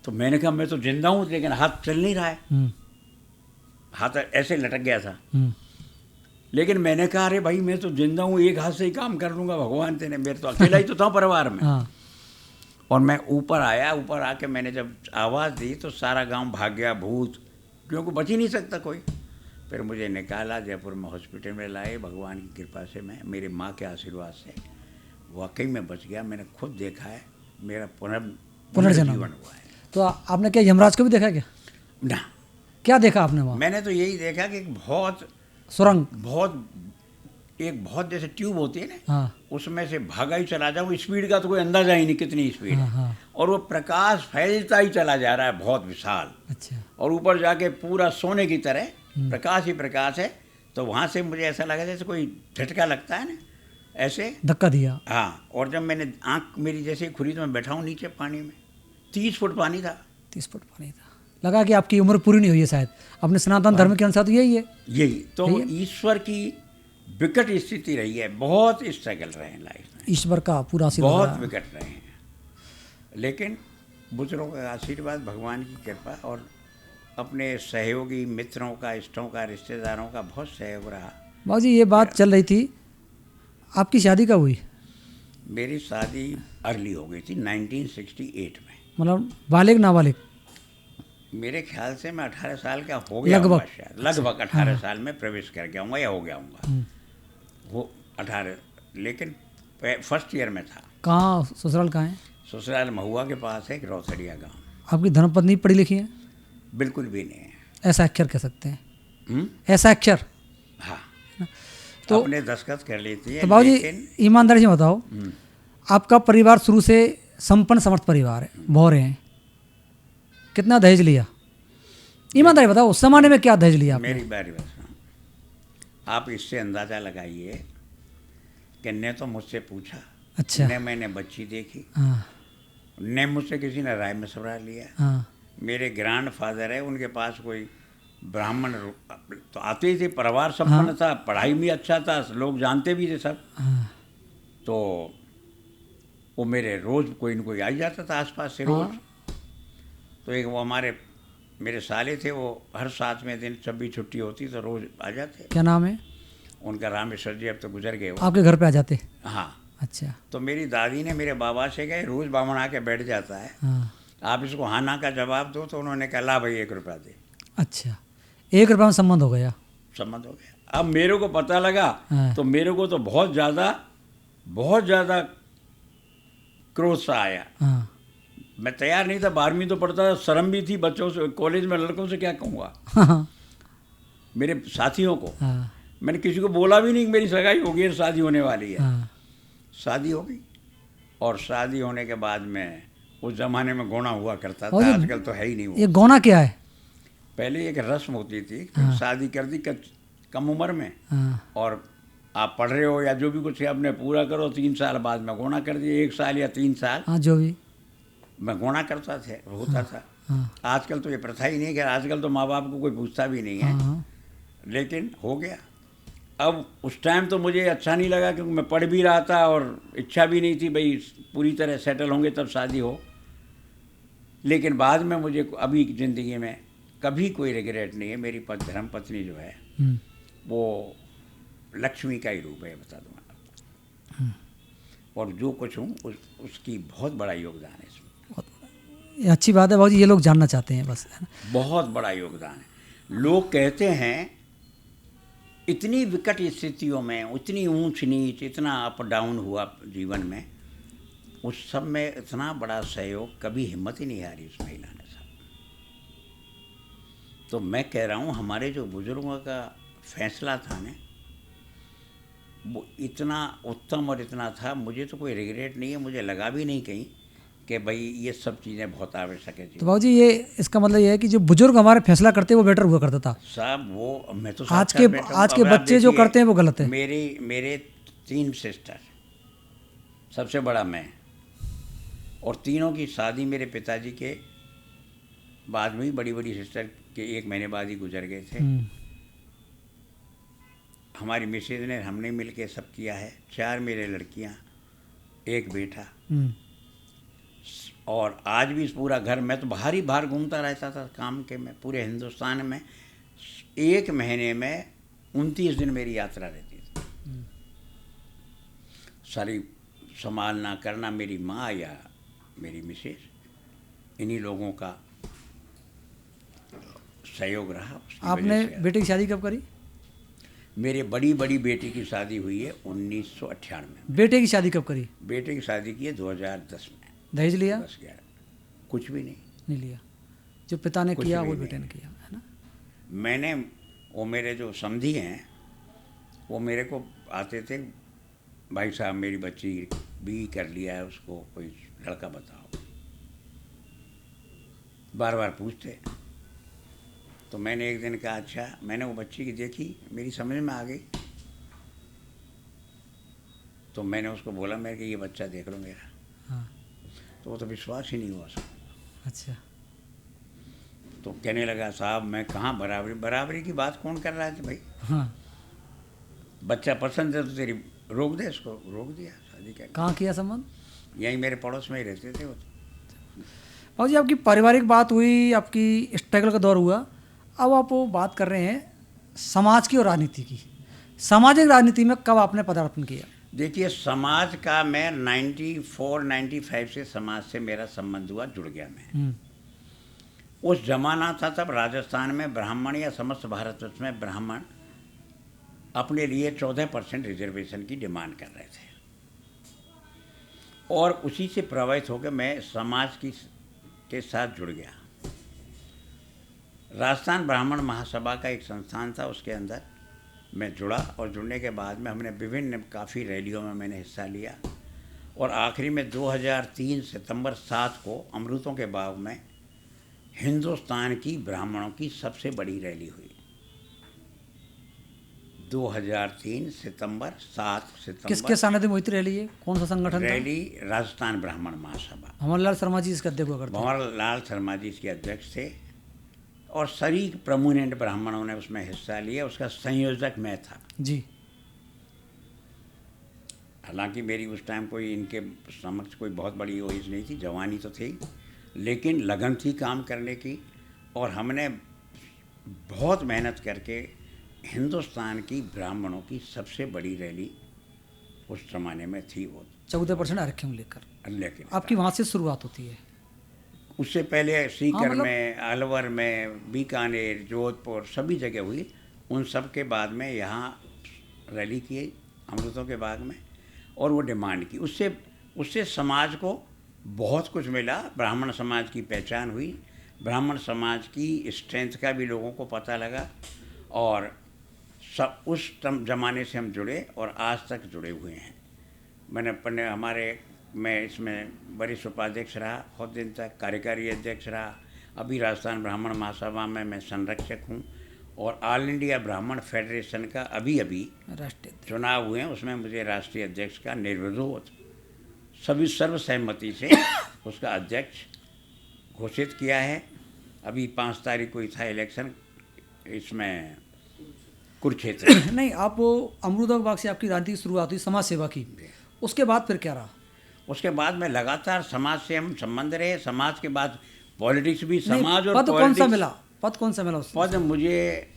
तो मैंने कहा मैं तो जिंदा हूँ, लेकिन हाथ चल नहीं रहा है, हाथ ऐसे लटक गया था। लेकिन मैंने कहा अरे भाई मैं तो जिंदा हूँ, एक हाथ से ही काम कर लूँगा, भगवान तेने, मेरे तो अकेला ही तो था परिवार में। हाँ, और मैं ऊपर आया, ऊपर आके मैंने जब आवाज़ दी तो सारा गांव भाग गया, भूत, क्योंकि बच ही नहीं सकता कोई। फिर मुझे निकाला, जयपुर में हॉस्पिटल में लाए, भगवान की कृपा से, मैं, मेरी माँ के आशीर्वाद से वाकई में बच गया। मैंने खुद देखा है, मेरा पुनर्जीवन हुआ है। तो आपने क्या यमराज को भी देखा क्या? ना, क्या देखा आपने वहाँ? मैंने तो यही देखा कि बहुत सुरंग, बहुत जैसे ट्यूब होती है ना, हाँ, उसमें से भागा ही चला जाऊँ, स्पीड का तो कोई अंदाजा ही नहीं कितनी स्पीड है। हाँ, और वो प्रकाश फैलता ही चला जा रहा है, बहुत विशाल, अच्छा, और ऊपर जाके पूरा सोने की तरह प्रकाश ही प्रकाश है। तो वहाँ से मुझे ऐसा लगा जैसे कोई झटका लगता है ना, ऐसे धक्का दिया। हाँ। और जब मैंने आँख मेरी जैसे ही खुली तो मैं बैठा हूँ नीचे पानी में, 30 फुट पानी था। 30 फुट पानी था। लगा कि आपकी उम्र पूरी नहीं हुई है शायद, अपने सनातन धर्म के अनुसार तो यही है। यही तो ईश्वर की विकट स्थिति रही है, बहुत स्ट्रगल रहे हैं लाइफ में, ईश्वर का पूरा आशीर्वाद बहुत रहा। विकट रहे हैं, लेकिन बुजुर्गों का आशीर्वाद, भगवान की कृपा, और अपने सहयोगी मित्रों का, इष्टों का, रिश्तेदारों का बहुत सहयोग रहा। बाबू जी, ये बात चल रही थी, आपकी शादी कब हुई? मेरी शादी अर्ली हो गई थी 1968 में। मतलब बालिग नाबालिग? मेरे ख्याल से मैं 18 साल का हो गया लगभग। हूँगा, शायद लगभग 18 साल में प्रवेश कर गया हूँगा या हो गया हूँगा, वो 18, लेकिन फर्स्ट ईयर में था। कहाँ ससुराल कहाँ है? ससुराल महुआ के पास है, रौथड़िया गाँव। आपकी धर्मपत्नी पढ़ी लिखी है? बिल्कुल भी नहीं है। ऐसा अक्षर कह सकते हैं। ऐसा अक्षर। हाँ, तो अपने दस्तखत कर लेती है। तो बाबू जी लेकिन ईमानदारी से बताओ, आपका परिवार शुरू से संपन्न समर्थ परिवार है, भौरे हैं, कितना दहेज लिया? ईमानदारी बताओ, उस जमाने में क्या दहेज लिया आपने? मेरी बारी बस। आप इससे अंदाज़ा लगाइए कि ने तो मुझसे पूछा, अच्छा। ने मैंने बच्ची देखी, हाँ ने मुझसे किसी ने राय मशवरा लिया। हाँ मेरे ग्रैंड फादर है, उनके पास कोई ब्राह्मण तो आते ही थे, परिवार संपन्न था, पढ़ाई भी अच्छा था, लोग जानते भी थे सब। हाँ तो वो मेरे रोज़ कोई न कोई आ जाता था आसपास से रोज़। तो एक वो हमारे मेरे साले थे, वो हर 7वें दिन जब भी छुट्टी होती तो रोज़ आ जाते। क्या नाम है उनका रामेश्वर जी, अब तो गुजर गए वो। आपके घर पे आ जाते? हाँ। अच्छा। तो मेरी दादी ने मेरे बाबा से कहा, रोज़ बामण आके बैठ जाता है, हाँ आप इसको हाँ ना का जवाब दो। तो उन्होंने कहा, ला भाई 1 रुपया दे। अच्छा, 1 रुपये में संबंध हो गया। संबंध हो गया। अब मेरे को पता लगा हाँ। तो मेरे को तो बहुत ज़्यादा क्रोध सा आया। हाँ मैं तैयार नहीं था, 12वीं तो पढ़ता था, शर्म भी थी बच्चों से, कॉलेज में लड़कों से क्या कहूँगा, हाँ मेरे साथियों को। हाँ मैंने किसी को बोला भी नहीं कि मेरी सगाई हो गई है, शादी होने वाली है। हाँ शादी हो गई, और शादी होने के बाद में उस ज़माने में गोना हुआ करता और था, ये- आजकल तो है ही नहीं वो। ये गौना क्या है? पहले एक रस्म होती थी, फिर शादी कर दी कम उम्र में, हाँ और आप पढ़ रहे हो या जो भी कुछ है अपने पूरा करो, 3 साल बाद में गोना कर दिए, 1 साल या 3 साल हाँ जो भी। मैं गोना करता होता था। हाँ आजकल तो ये प्रथा ही नहीं है, आजकल तो माँ बाप को कोई पूछता भी नहीं है। हाँ लेकिन हो गया। अब उस टाइम तो मुझे अच्छा नहीं लगा, क्योंकि मैं पढ़ भी रहा था और इच्छा भी नहीं थी भाई पूरी तरह सेटल होंगे तब शादी हो। लेकिन बाद में मुझे अभी ज़िंदगी में कभी कोई रिग्रेट नहीं है। मेरी धर्म पत्नी जो है वो लक्ष्मी का ही रूप है, बता दूँ आपको। और जो कुछ हूँ उसकी बहुत बड़ा योगदान है इसमें, ये अच्छी बात है बाबू जी, ये लोग जानना चाहते हैं बस, है ना? बहुत बड़ा योगदान है। लोग कहते हैं इतनी विकट स्थितियों में, उतनी ऊंच नीच, इतना अप डाउन हुआ जीवन में, उस सब में इतना बड़ा सहयोग, कभी हिम्मत ही नहीं हारी उस महिला ने साहब। तो मैं कह रहा हूँ हमारे जो बुजुर्गों का फैसला था ना, वो इतना उत्तम और इतना था, मुझे तो कोई रिग्रेट नहीं है, मुझे लगा भी नहीं कहीं कि भाई ये सब चीज़ें बहुत आवश्यक है। तो बाबू जी ये इसका मतलब ये है कि जो बुजुर्ग हमारे फैसला करते हैं वो बेटर हुआ करता था। साहब वो मैं तो आज साक्षात बैठा हूँ। के अब आप बच्चे जो देखिए, करते हैं वो गलत है। मेरे 3 सिस्टर, सबसे बड़ा मैं, और तीनों की शादी मेरे पिताजी के बाद में ही, बड़ी बड़ी सिस्टर के 1 महीने बाद ही गुजर गए थे। हमारी मिसेज ने, हमने मिल के सब किया है। 4 मेरे लड़कियां, 1 बेटा। और आज भी इस पूरा घर, मैं तो बाहर घूमता रहता था काम के में, पूरे हिंदुस्तान में 1 महीने में 29 दिन मेरी यात्रा रहती थी। सारी संभालना करना मेरी माँ या मेरी मिसेज, इन्हीं लोगों का सहयोग रहा। उसकी आपने वजह से बेटे की शादी कब करी? मेरे बड़ी बेटी की शादी हुई है 1998 में। बेटे की शादी कब करी? बेटे की शादी की है 2010 में। दहेज लिया? 10-11 कुछ भी नहीं लिया, जो पिता ने कुछ किया भी वो नहीं। बेटे ने किया, है ना? मैंने, वो मेरे जो समधी हैं वो मेरे को आते थे, भाई साहब मेरी बच्ची भी कर लिया है, उसको कोई लड़का बताओ, बार पूछते। तो मैंने एक दिन कहा अच्छा, मैंने वो बच्ची की देखी, मेरी समझ में आ गई। तो मैंने उसको बोला, मैं कि ये बच्चा देख लो मेरा। हाँ तो वो तो विश्वास ही नहीं हुआ उसको। अच्छा। तो कहने लगा साहब मैं कहाँ बराबरी की बात कौन कर रहा है भाई, हाँ बच्चा पसंद है तो तेरी रोक दे, इसको रोक दिया शादी का। कहाँ किया संबंध? यहीं मेरे पड़ोस में ही रहते थे वो। बाबू जी आपकी पारिवारिक बात हुई, आपकी स्ट्रगल का दौर हुआ, अब आप वो बात कर रहे हैं समाज की और राजनीति की। सामाजिक राजनीति में कब आपने पदार्पण किया? देखिए समाज का मैं 94-95 से समाज से मेरा संबंध हुआ, जुड़ गया मैं। उस जमाना था तब राजस्थान में ब्राह्मण या समस्त भारतवर्ष में ब्राह्मण अपने लिए 14% रिजर्वेशन की डिमांड कर रहे थे, और उसी से प्रभावित होकर मैं समाज के साथ जुड़ गया। राजस्थान ब्राह्मण महासभा का एक संस्थान था, उसके अंदर मैं जुड़ा और जुड़ने के बाद में हमने विभिन्न काफ़ी रैलियों में मैंने हिस्सा लिया और आखिरी में 2003 सितंबर 7 को अमृतों के बाग में हिंदुस्तान की ब्राह्मणों की सबसे बड़ी रैली हुई। 2003 सितंबर 7 सितंबर किसके सानिध्य में हुई थी रैली? ये कौन सा संगठन था? रैली राजस्थान ब्राह्मण महासभा। भंवरलाल शर्मा जी इसके अध्यक्ष हुआ करते हैं। भंवरलाल शर्मा जी इसके अध्यक्ष थे और सभी प्रोमिनेंट ब्राह्मणों ने उसमें हिस्सा लिया। उसका संयोजक मैं था जी। हालांकि मेरी उस टाइम कोई इनके समक्ष कोई बहुत बड़ी एज नहीं थी, जवानी तो थी, लेकिन लगन थी काम करने की और हमने बहुत मेहनत करके हिंदुस्तान की ब्राह्मणों की सबसे बड़ी रैली उस ज़माने में थी। वो 14% आरक्षण लेकर लेकिन आपकी वहाँ से शुरुआत होती है। उससे पहले सीकर मतलब में, अलवर में, बीकानेर, जोधपुर सभी जगह हुई। उन सब के बाद में यहाँ रैली की अमृतों के बाग में और वो डिमांड की। उससे समाज को बहुत कुछ मिला। ब्राह्मण समाज की पहचान हुई, ब्राह्मण समाज की स्ट्रेंथ का भी लोगों को पता लगा और सब उस ज़माने से हम जुड़े और आज तक जुड़े हुए हैं। मैं इसमें वरिष्ठ उपाध्यक्ष रहा, बहुत दिन तक कार्यकारी अध्यक्ष रहा। अभी राजस्थान ब्राह्मण महासभा में मैं संरक्षक हूँ और ऑल इंडिया ब्राह्मण फेडरेशन का अभी राष्ट्रीय चुनाव हुए हैं, उसमें मुझे राष्ट्रीय अध्यक्ष का निर्विरोध सभी सर्वसहमति से उसका अध्यक्ष घोषित किया है। अभी 5 तारीख को ही था इलेक्शन, इसमें कुरुक्षेत्र नहीं, आप वो अमृतों बाग से आपकी राजनीति की शुरुआत हुई समाज सेवा की, उसके बाद फिर क्या रहा? उसके बाद में लगातार समाज से हम संबंध रहे। समाज के बाद पॉलिटिक्स भी, समाज और पद कौन सा पॉलिटिक्स। मिला? पद कौन सा मिला उसमें? पद मुझे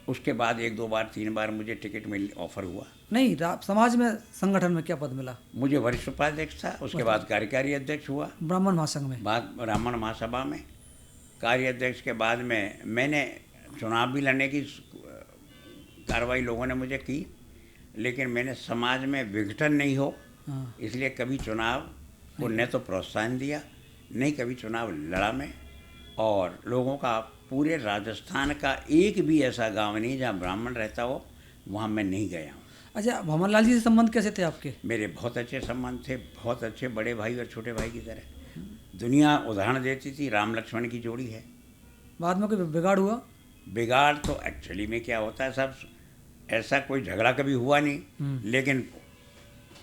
उसके बाद 1-2 बार 3 बार मुझे टिकट मिल ऑफर हुआ। नहीं, समाज में संगठन में क्या पद मिला? मुझे वरिष्ठ उपाध्यक्ष था, उसके बाद कार्यकारी अध्यक्ष हुआ ब्राह्मण महासंघ में, बाद ब्राह्मण महासभा में। कार्य अध्यक्ष के बाद में मैंने चुनाव भी लड़ने की कार्रवाई लोगों ने मुझे की, लेकिन मैंने समाज में विघटन नहीं हो इसलिए कभी चुनाव को न तो प्रोत्साहन दिया, नहीं कभी चुनाव लड़ा मैं। और लोगों का पूरे राजस्थान का एक भी ऐसा गांव नहीं जहां ब्राह्मण रहता हो, वहां मैं नहीं गया हूँ। अच्छा, भंवरलाल जी से संबंध कैसे थे आपके? मेरे बहुत अच्छे संबंध थे, बहुत अच्छे, बड़े भाई और छोटे भाई की तरह। दुनिया उदाहरण देती थी, राम लक्ष्मण की जोड़ी है। बाद में कोई बिगाड़ हुआ? बिगाड़ तो एक्चुअली में क्या होता है, सब ऐसा कोई झगड़ा कभी हुआ नहीं, लेकिन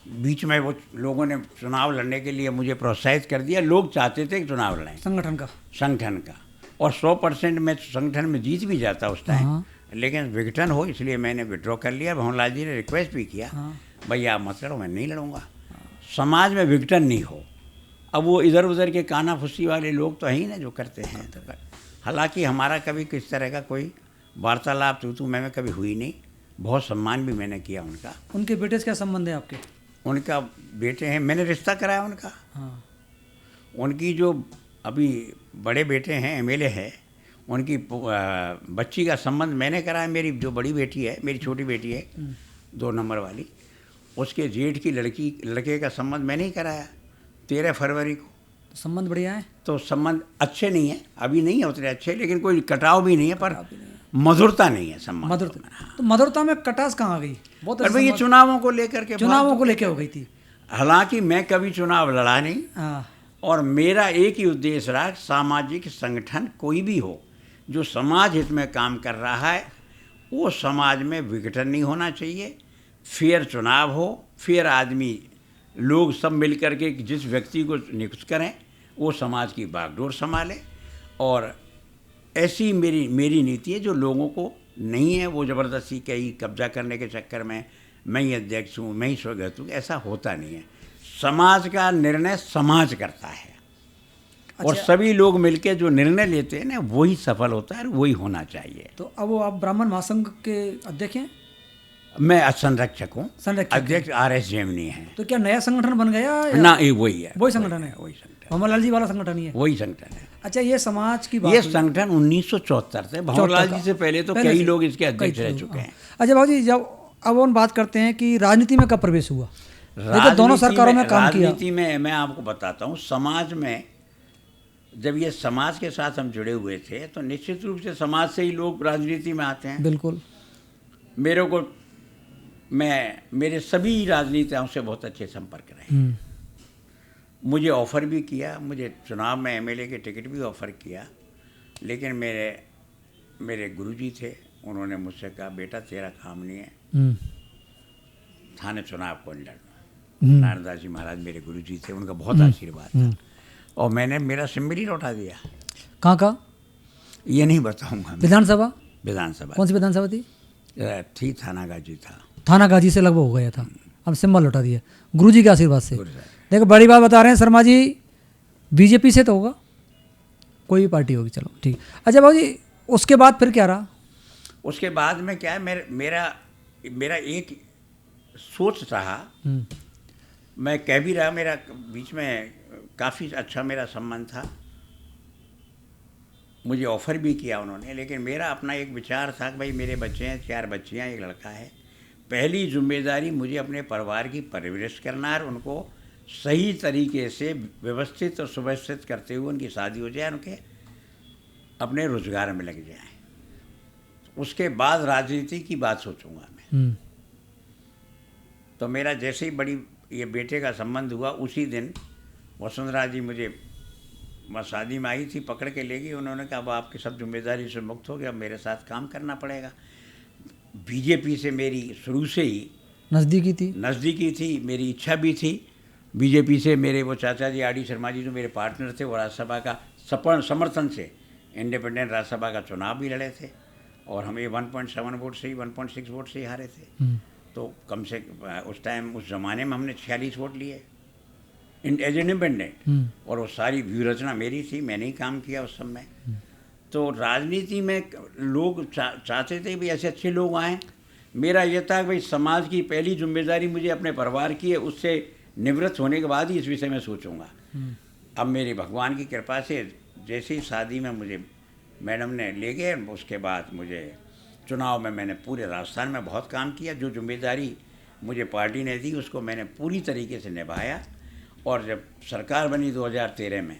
बीच में वो लोगों ने चुनाव लड़ने के लिए मुझे प्रोत्साहित कर दिया। लोग चाहते थे कि चुनाव लड़ें संगठन का और 100% मैं संगठन में जीत भी जाता उस टाइम, लेकिन विघटन हो इसलिए मैंने विड्रॉ कर लिया। भंवरलाल जी ने रिक्वेस्ट भी किया, भैया आप मत लड़ो, मैं नहीं लड़ूंगा, समाज में विघटन नहीं हो। अब वो इधर उधर के काना फुस्सी वाले लोग तो हैं ना जो करते हैं। हालांकि हमारा कभी किस तरह का कोई वार्तालाप तू मैं कभी हुई नहीं, बहुत सम्मान भी मैंने किया उनका। उनके बेटे से क्या संबंध है आपके? उनका बेटे हैं, मैंने रिश्ता कराया उनका। उनकी जो अभी बड़े बेटे हैं, एमएलए है, उनकी बच्ची का संबंध मैंने कराया। मेरी जो बड़ी बेटी है, मेरी छोटी बेटी है 2 नंबर वाली, उसके जेठ की लड़के का संबंध मैंने ही कराया 13 फरवरी को। तो संबंध बढ़िया है? तो संबंध अच्छे नहीं है, अभी नहीं है उतने अच्छे, लेकिन कोई कटाव भी नहीं है, पर मधुरता नहीं है संबंध। मधुरता, तो मधुरता में कटास कहाँ आ गई? बहुत पर भाई ये चुनावों को लेकर के, चुनावों को लेकर हो गई थी। हालांकि मैं कभी चुनाव लड़ा नहीं और मेरा एक ही उद्देश्य रहा, सामाजिक संगठन कोई भी हो जो समाज हित में काम कर रहा है, वो समाज में विघटन नहीं होना चाहिए। फेयर चुनाव हो, फेयर आदमी, लोग सब मिल कर के जिस व्यक्ति को नियुक्त करें वो समाज की बागडोर संभाले। और ऐसी मेरी नीति है, जो लोगों को नहीं है वो ज़बरदस्ती कहीं कब्जा करने के चक्कर में मैं ही अध्यक्ष हूँ, मैं ही स्वागत हूँ, ऐसा होता नहीं है। समाज का निर्णय समाज करता है। अच्छा। और सभी लोग मिलके जो निर्णय लेते हैं ना, वही सफल होता है, वही होना चाहिए। तो अब वो आप ब्राह्मण महासंघ के अध्यक्ष हैं? मैं संरक्षक हूँ, अध्यक्ष RS जेमनी है। तो क्या नया संगठन बन गया? ना, ये वही है, वही संगठन है, वही संगठन, भंवरलाल जी वाला संगठन ही है, वही संगठन है। अच्छा, ये समाज की बात, ये संगठन 1974 से, भंवरलाल जी से पहले तो कई लोग इसके अध्यक्ष रह चुके हैं। अच्छा बाबू जी, जब अब हम बात करते हैं कि राजनीति में कब प्रवेश हुआ? दोनों सरकारों में काम किया। राजनीति में मैं आपको बताता हूँ, समाज में जब ये समाज के साथ हम जुड़े हुए थे तो निश्चित रूप से समाज से ही लोग राजनीति में आते हैं। बिल्कुल। मेरे को मेरे सभी राजनेताओं से बहुत अच्छे संपर्क रहे। मुझे ऑफ़र भी किया, मुझे चुनाव में एमएलए के टिकट भी ऑफ़र किया, लेकिन मेरे गुरुजी थे, उन्होंने मुझसे कहा बेटा तेरा काम नहीं है थाने चुनाव को लड़ना। नारायण दास जी महाराज मेरे गुरुजी थे, उनका बहुत आशीर्वाद था और मैंने मेरा सिम्बल ही लौटा दिया। कहाँ का? ये नहीं बताऊंगा। विधानसभा? विधानसभा। कौन सी विधानसभा थी? थानागाजी था। थानागाजी से लगभग हो गया था, अब सिंबल लौटा दिया गुरुजी के आशीर्वाद से। देखो बड़ी बात बता रहे हैं शर्मा जी, बीजेपी से तो होगा, कोई भी पार्टी होगी, चलो ठीक। अच्छा बाबू जी, उसके बाद फिर क्या रहा? उसके बाद में क्या है, मेरा एक सोच रहा, मैं कह भी रहा, मेरा बीच में काफ़ी अच्छा मेरा संबंध था, मुझे ऑफ़र भी किया उन्होंने, लेकिन मेरा अपना एक विचार था कि भाई मेरे बच्चे हैं, 4 बच्चियाँ, एक लड़का है, पहली जिम्मेदारी मुझे अपने परिवार की परवरिश करना है और उनको सही तरीके से व्यवस्थित और सुव्यवस्थित करते हुए उनकी शादी हो जाए, उनके अपने रोजगार में लग जाए, उसके बाद राजनीति की बात सोचूंगा मैं। तो मेरा जैसे ही बड़ी ये बेटे का संबंध हुआ, उसी दिन वसुंधरा जी मुझे शादी में आई थी, पकड़ के ले गई, उन्होंने कहा अब आपकी सब जिम्मेदारी से मुक्त हो गया, अब मेरे साथ काम करना पड़ेगा। बीजेपी से मेरी शुरू से ही नज़दीकी थी, मेरी इच्छा भी थी। बीजेपी से मेरे वो चाचा जी आर डी शर्मा जी जो मेरे पार्टनर थे, वो राज्यसभा का समर्थन से इंडिपेंडेंट राज्यसभा का चुनाव भी लड़े थे और हमें 1.7 वोट से ही 1.6 वोट से ही हारे थे। तो कम से उस टाइम उस ज़माने में हमने 46 वोट लिए एज इंडिपेंडेंट, और वो सारी व्यू रचना मेरी थी, मैंने ही काम किया उस समय। तो राजनीति में लोग चाहते थे भी ऐसे अच्छे लोग आएँ। मेरा ये था कि भाई समाज की पहली जिम्मेदारी मुझे अपने परिवार की है, उससे निवृत्त होने के बाद ही इस विषय में सोचूंगा। अब मेरी भगवान की कृपा से जैसे ही शादी में मुझे मैडम ने ले गए, उसके बाद मुझे चुनाव में मैंने पूरे राजस्थान में बहुत काम किया, जो जिम्मेदारी मुझे पार्टी ने दी उसको मैंने पूरी तरीके से निभाया। और जब सरकार बनी 2013 में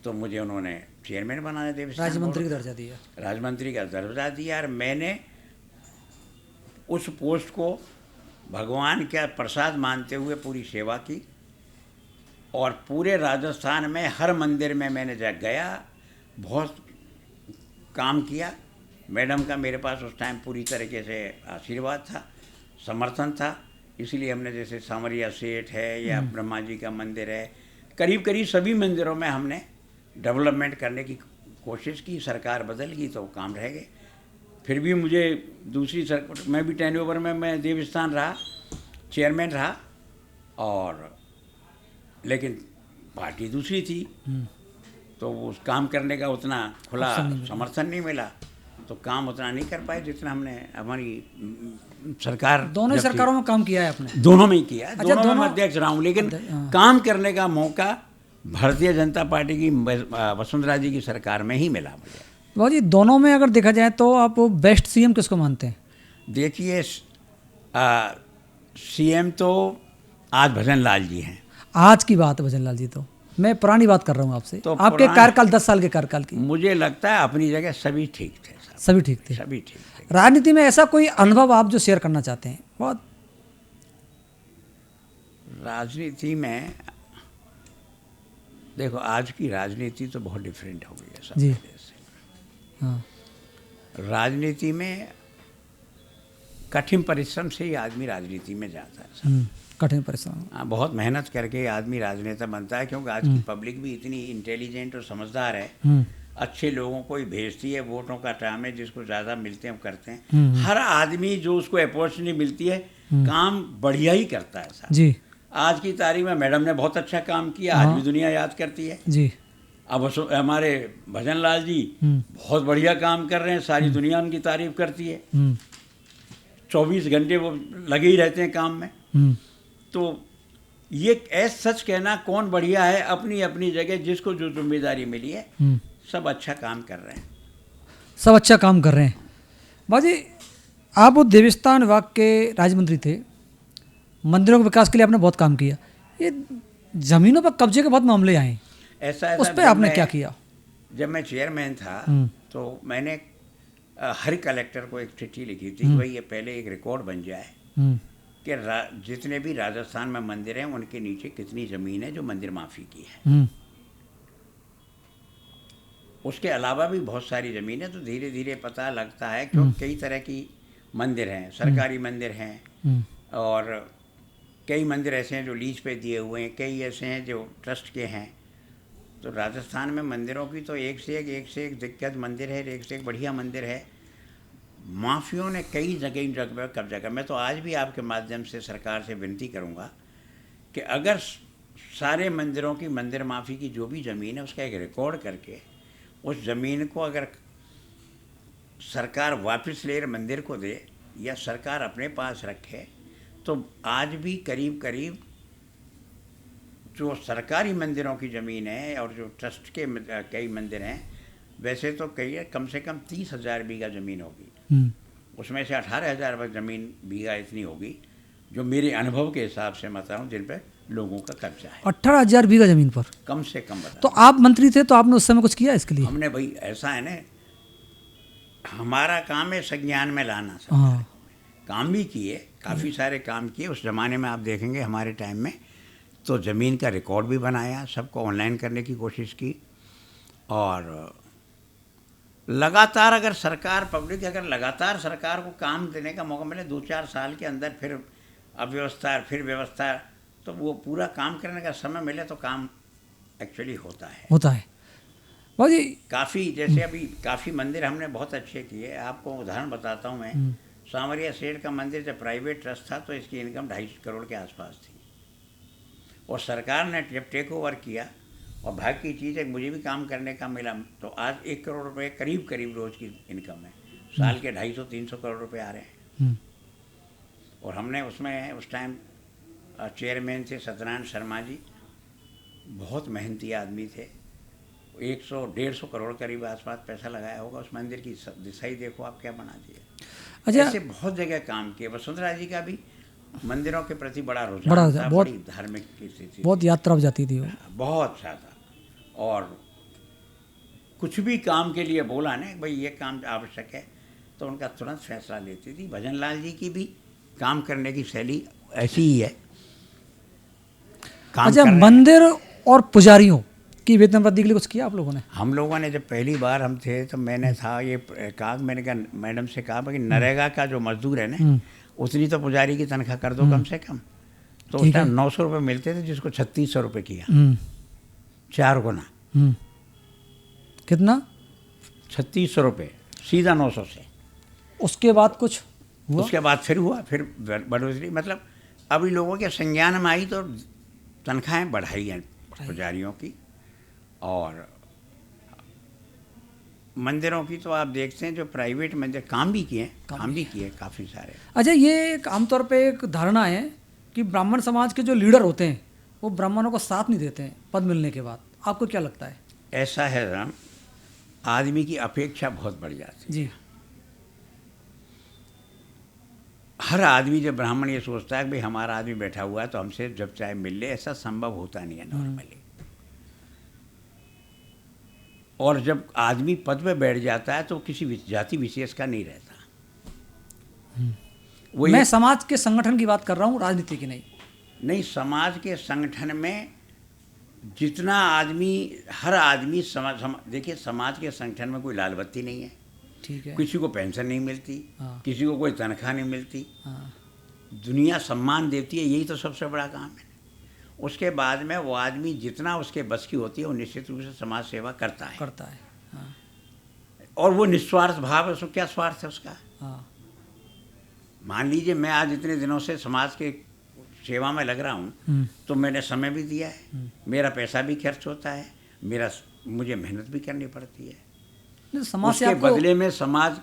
तो मुझे उन्होंने चेयरमैन बनाया, राज्यमंत्री का दर्जा दिया, राज्यमंत्री का दर्जा दिया, और मैंने उस पोस्ट को भगवान का प्रसाद मानते हुए पूरी सेवा की और पूरे राजस्थान में हर मंदिर में मैंने गया, बहुत काम किया। मैडम का मेरे पास उस टाइम पूरी तरीके से आशीर्वाद था, समर्थन था, इसलिए हमने जैसे सांवरिया सेठ है या ब्रह्मा जी का मंदिर है, करीब करीब सभी मंदिरों में हमने डेवलपमेंट करने की कोशिश की। सरकार बदल गई तो काम रह गए, फिर भी मुझे दूसरी सरकार, मैं भी टेनओवर में मैं देवस्थान रहा, चेयरमैन रहा, और लेकिन पार्टी दूसरी थी तो उस काम करने का उतना खुला समर्थन नहीं मिला, तो काम उतना नहीं कर पाए जितना हमने हमारी सरकार, दोनों सरकारों में काम किया है आपने? दोनों में ही किया। अच्छा, दोनों में अध्यक्ष रहा हूँ, लेकिन काम करने का मौका भारतीय जनता पार्टी की वसुंधरा जी की सरकार में ही मिला मुझे। बाबू जी, दोनों में अगर देखा जाए तो आप बेस्ट सीएम किसको मानते हैं? देखिए, सीएम तो आज भजन लाल जी हैं। आज की बात है भजन लाल जी, तो मैं पुरानी बात कर रहा हूँ आपसे, तो आपके कार्यकाल 10 साल के कार्यकाल की। मुझे लगता है अपनी जगह सभी ठीक थे, सभी ठीक थे। राजनीति में ऐसा कोई अनुभव आप जो शेयर करना चाहते हैं? बहुत राजनीति में देखो, आज की राजनीति तो बहुत डिफरेंट हो गई है सब जी। से। हाँ। राजनीति में कठिन परिश्रम से ही आदमी राजनीति में जाता है। कठिन परिश्रम, बहुत मेहनत करके आदमी राजनेता बनता है, क्योंकि आज की पब्लिक भी इतनी इंटेलिजेंट और समझदार है, अच्छे लोगों को ही भेजती है। वोटों का टाइम है, जिसको ज़्यादा मिलते हैं वो करते हैं। हर आदमी जो उसको अपॉर्चुनिटी मिलती है काम बढ़िया ही करता है साहब जी। आज की तारीख में मैडम ने बहुत अच्छा काम किया, आज भी दुनिया याद करती है जी। अब हमारे भजन लाल जी बहुत बढ़िया काम कर रहे हैं, सारी दुनिया उनकी तारीफ करती है। 24 घंटे वो लगे ही रहते हैं काम में। तो ये सच कहना कौन बढ़िया है, अपनी अपनी जगह जिसको जो जिम्मेदारी मिली है सब अच्छा काम कर रहे हैं, सब अच्छा काम कर रहे हैं। बाजी, आप देवस्थान विभाग के राज्य मंत्री थे, मंदिरों के विकास के लिए आपने बहुत काम किया, ये जमीनों पर कब्जे के बहुत मामले आए, ऐसा उस पर आपने क्या किया? जब मैं चेयरमैन था तो मैंने हर कलेक्टर को एक चिट्ठी लिखी थी कि भाई ये पहले एक रिकॉर्ड बन जाए कि जितने भी राजस्थान में मंदिर हैं उनके नीचे कितनी ज़मीन है जो मंदिर माफ़ी की है। उसके अलावा भी बहुत सारी ज़मीन है, तो धीरे धीरे पता लगता है क्योंकि कई तरह की मंदिर हैं, सरकारी मंदिर हैं और कई मंदिर ऐसे हैं जो लीज पे दिए हुए हैं, कई ऐसे हैं जो ट्रस्ट के हैं। तो राजस्थान में मंदिरों की तो एक से एक दिक्कत मंदिर है, एक से एक बढ़िया मंदिर है। माफियों ने कई जगह पर कब्जा कर। मैं तो आज भी आपके माध्यम से सरकार से विनती करूंगा कि अगर सारे मंदिरों की मंदिर माफ़ी की जो भी ज़मीन है उसका एक रिकॉर्ड करके उस ज़मीन को अगर सरकार वापस ले मंदिर को दे या सरकार अपने पास रखे तो आज भी करीब करीब जो सरकारी मंदिरों की ज़मीन है और जो ट्रस्ट के कई मंदिर हैं, वैसे तो कई कम से कम 30,000 बीघा ज़मीन होगी, उसमें से 18,000 ज़मीन बीघा इतनी होगी जो मेरे अनुभव के हिसाब से मैं बता रहा हूँ जिन पर लोगों का कब्जा है। 18,000 बीघा ज़मीन पर कम से कम बता। तो आप मंत्री थे तो आपने उस समय कुछ किया इसके लिए? हमने भाई ऐसा है ना, हमारा काम है संज्ञान में लाना। काम भी किए, काफ़ी सारे काम किए। उस ज़माने में आप देखेंगे हमारे टाइम में तो ज़मीन का रिकॉर्ड भी बनाया, सबको ऑनलाइन करने की कोशिश की और लगातार अगर सरकार पब्लिक अगर लगातार सरकार को काम देने का मौका मिले 2-4 साल के अंदर फिर अव्यवस्था फिर व्यवस्था, तो वो पूरा काम करने का समय मिले तो काम एक्चुअली होता है जी। काफ़ी जैसे अभी काफ़ी मंदिर हमने बहुत अच्छे किए। आपको उदाहरण बताता हूँ मैं, सांवरिया सेठ का मंदिर जब प्राइवेट ट्रस्ट था तो इसकी इनकम 250 करोड़ के आसपास थी और सरकार ने जब टेक ओवर किया और भाग्य की चीज़ है मुझे भी काम करने का मिला तो आज 1 करोड़ रुपए करीब रोज़ की इनकम है। साल के 250-300 करोड़ रुपए आ रहे हैं। और हमने उसमें उस टाइम चेयरमैन थे सत्यनारायण शर्मा जी, बहुत मेहनती आदमी थे। 100-150 करोड़ करीब आसपास पैसा लगाया होगा उस मंदिर की दिशा ही देखो आप क्या बना दिए। अच्छा, ऐसे बहुत जगह काम किए। वसुंधरा जी का भी मंदिरों के प्रति बड़ा रुझान था, बड़ी धार्मिक स्थिति, बहुत यात्रा जाती थी वो, बहुत ज़्यादा। और कुछ भी काम के लिए बोला ना भाई ये काम आवश्यक है तो उनका तुरंत फैसला लेती थी। भजन लाल जी की भी काम करने की शैली ऐसी ही है। अच्छा, मंदिर और पुजारियों की वेतन वृद्धि के लिए कुछ किया आप लोगों ने? हम लोगों ने जब पहली बार हम थे तो मैंने ये कहा, मैंने कहा मैडम से कहा कि नरेगा का जो मजदूर है ना उतनी तो पुजारी की तनख्वाह कर दो कम से कम। तो उस टाइम 900 रुपये मिलते थे जिसको 3600 रुपये किया, 4 गुना। कितना? 3600 रुपये सीधा 900 से। उसके बाद कुछ हुआ? उसके बाद फिर हुआ, फिर बढ़ोतरी। मतलब अभी लोगों के संज्ञान में आई तो तनख्वाहें बढ़ाई हैं पुजारियों की। और मंदिरों की तो आप देखते हैं जो प्राइवेट मंदिर काम भी किए काफ़ी सारे। अच्छा, ये आमतौर पे एक धारणा है कि ब्राह्मण समाज के जो लीडर होते हैं वो ब्राह्मणों को साथ नहीं देते हैं पद मिलने के बाद। आपको क्या लगता है? ऐसा है राम, आदमी की अपेक्षा बहुत बढ़ जाती है जी। हर आदमी जब ब्राह्मण ये सोचता है कि भाई हमारा आदमी बैठा हुआ है तो हमसे जब चाहे मिल ले, ऐसा संभव होता नहीं है नॉर्मली। और जब आदमी पद पे बैठ जाता है तो किसी जाति विशेष का नहीं रहता। मैं समाज के संगठन की बात कर रहा हूँ, राजनीति की नहीं। समाज के संगठन में जितना आदमी, हर आदमी देखिए समाज के संगठन में कोई लाल बत्ती नहीं है, ठीक है, किसी को पेंशन नहीं मिलती, किसी को कोई तनख्वाह नहीं मिलती, दुनिया सम्मान देती है, यही तो सबसे बड़ा काम है। उसके बाद में वो आदमी जितना उसके बस की होती है वो निश्चित रूप से समाज सेवा करता है। और वो निस्वार्थ भाव है, उसको क्या स्वार्थ है उसका। मान लीजिए मैं आज इतने दिनों से समाज के सेवा में लग रहा हूँ तो मैंने समय भी दिया है, मेरा पैसा भी खर्च होता है, मुझे मेहनत भी करनी पड़ती है। समाज उसके बदले में समाज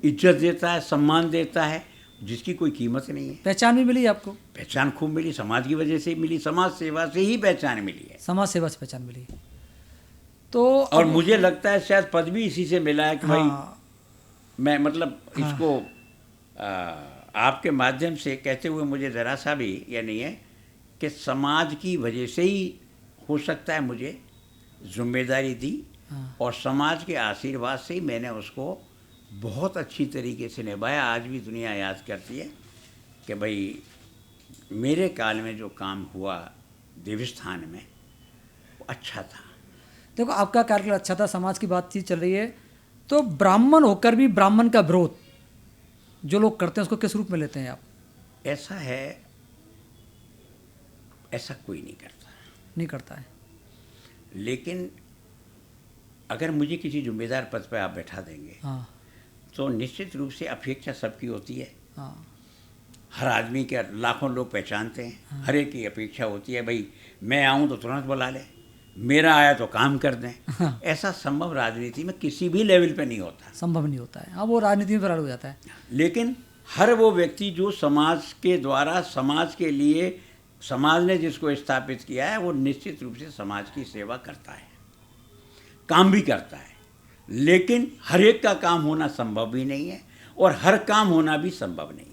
इज्जत देता है, सम्मान देता है, जिसकी कोई कीमत नहीं है। पहचान भी मिली आपको? पहचान खूब मिली, समाज की वजह से मिली, समाज सेवा से ही पहचान मिली है। समाज सेवा से पहचान मिली तो और मुझे लगता है शायद पद भी इसी से मिला है कि भाई मैं मतलब इसको आपके माध्यम से कहते हुए मुझे ज़रा सा भी यह नहीं है कि समाज की वजह से ही हो सकता है मुझे जिम्मेदारी दी और समाज के आशीर्वाद से ही मैंने उसको बहुत अच्छी तरीके से निभाया। आज भी दुनिया याद करती है कि भाई मेरे काल में जो काम हुआ देवस्थान में वो अच्छा था। देखो, आपका कार्यकाल अच्छा था, समाज की बातचीत चल रही है, तो ब्राह्मण होकर भी ब्राह्मण का विरोध जो लोग करते हैं उसको किस रूप में लेते हैं आप? ऐसा है, ऐसा कोई नहीं करता है। लेकिन अगर मुझे किसी जिम्मेदार पद पर आप बैठा देंगे हाँ तो निश्चित रूप से अपेक्षा सबकी होती है। हाँ हर आदमी के लाखों लोग पहचानते हैं, हर एक की अपेक्षा होती है भाई मैं आऊँ तो तुरंत बुला ले, मेरा आया तो काम कर दें। ऐसा संभव राजनीति में किसी भी लेवल पे नहीं होता, संभव नहीं होता है। हाँ, वो राजनीति में फरार हो जाता है। लेकिन हर वो व्यक्ति जो समाज के द्वारा, समाज के लिए, समाज ने जिसको स्थापित किया है, वो निश्चित रूप से समाज की सेवा करता है, काम भी करता है। लेकिन हर एक का काम होना संभव भी नहीं है और हर काम होना भी संभव नहीं है।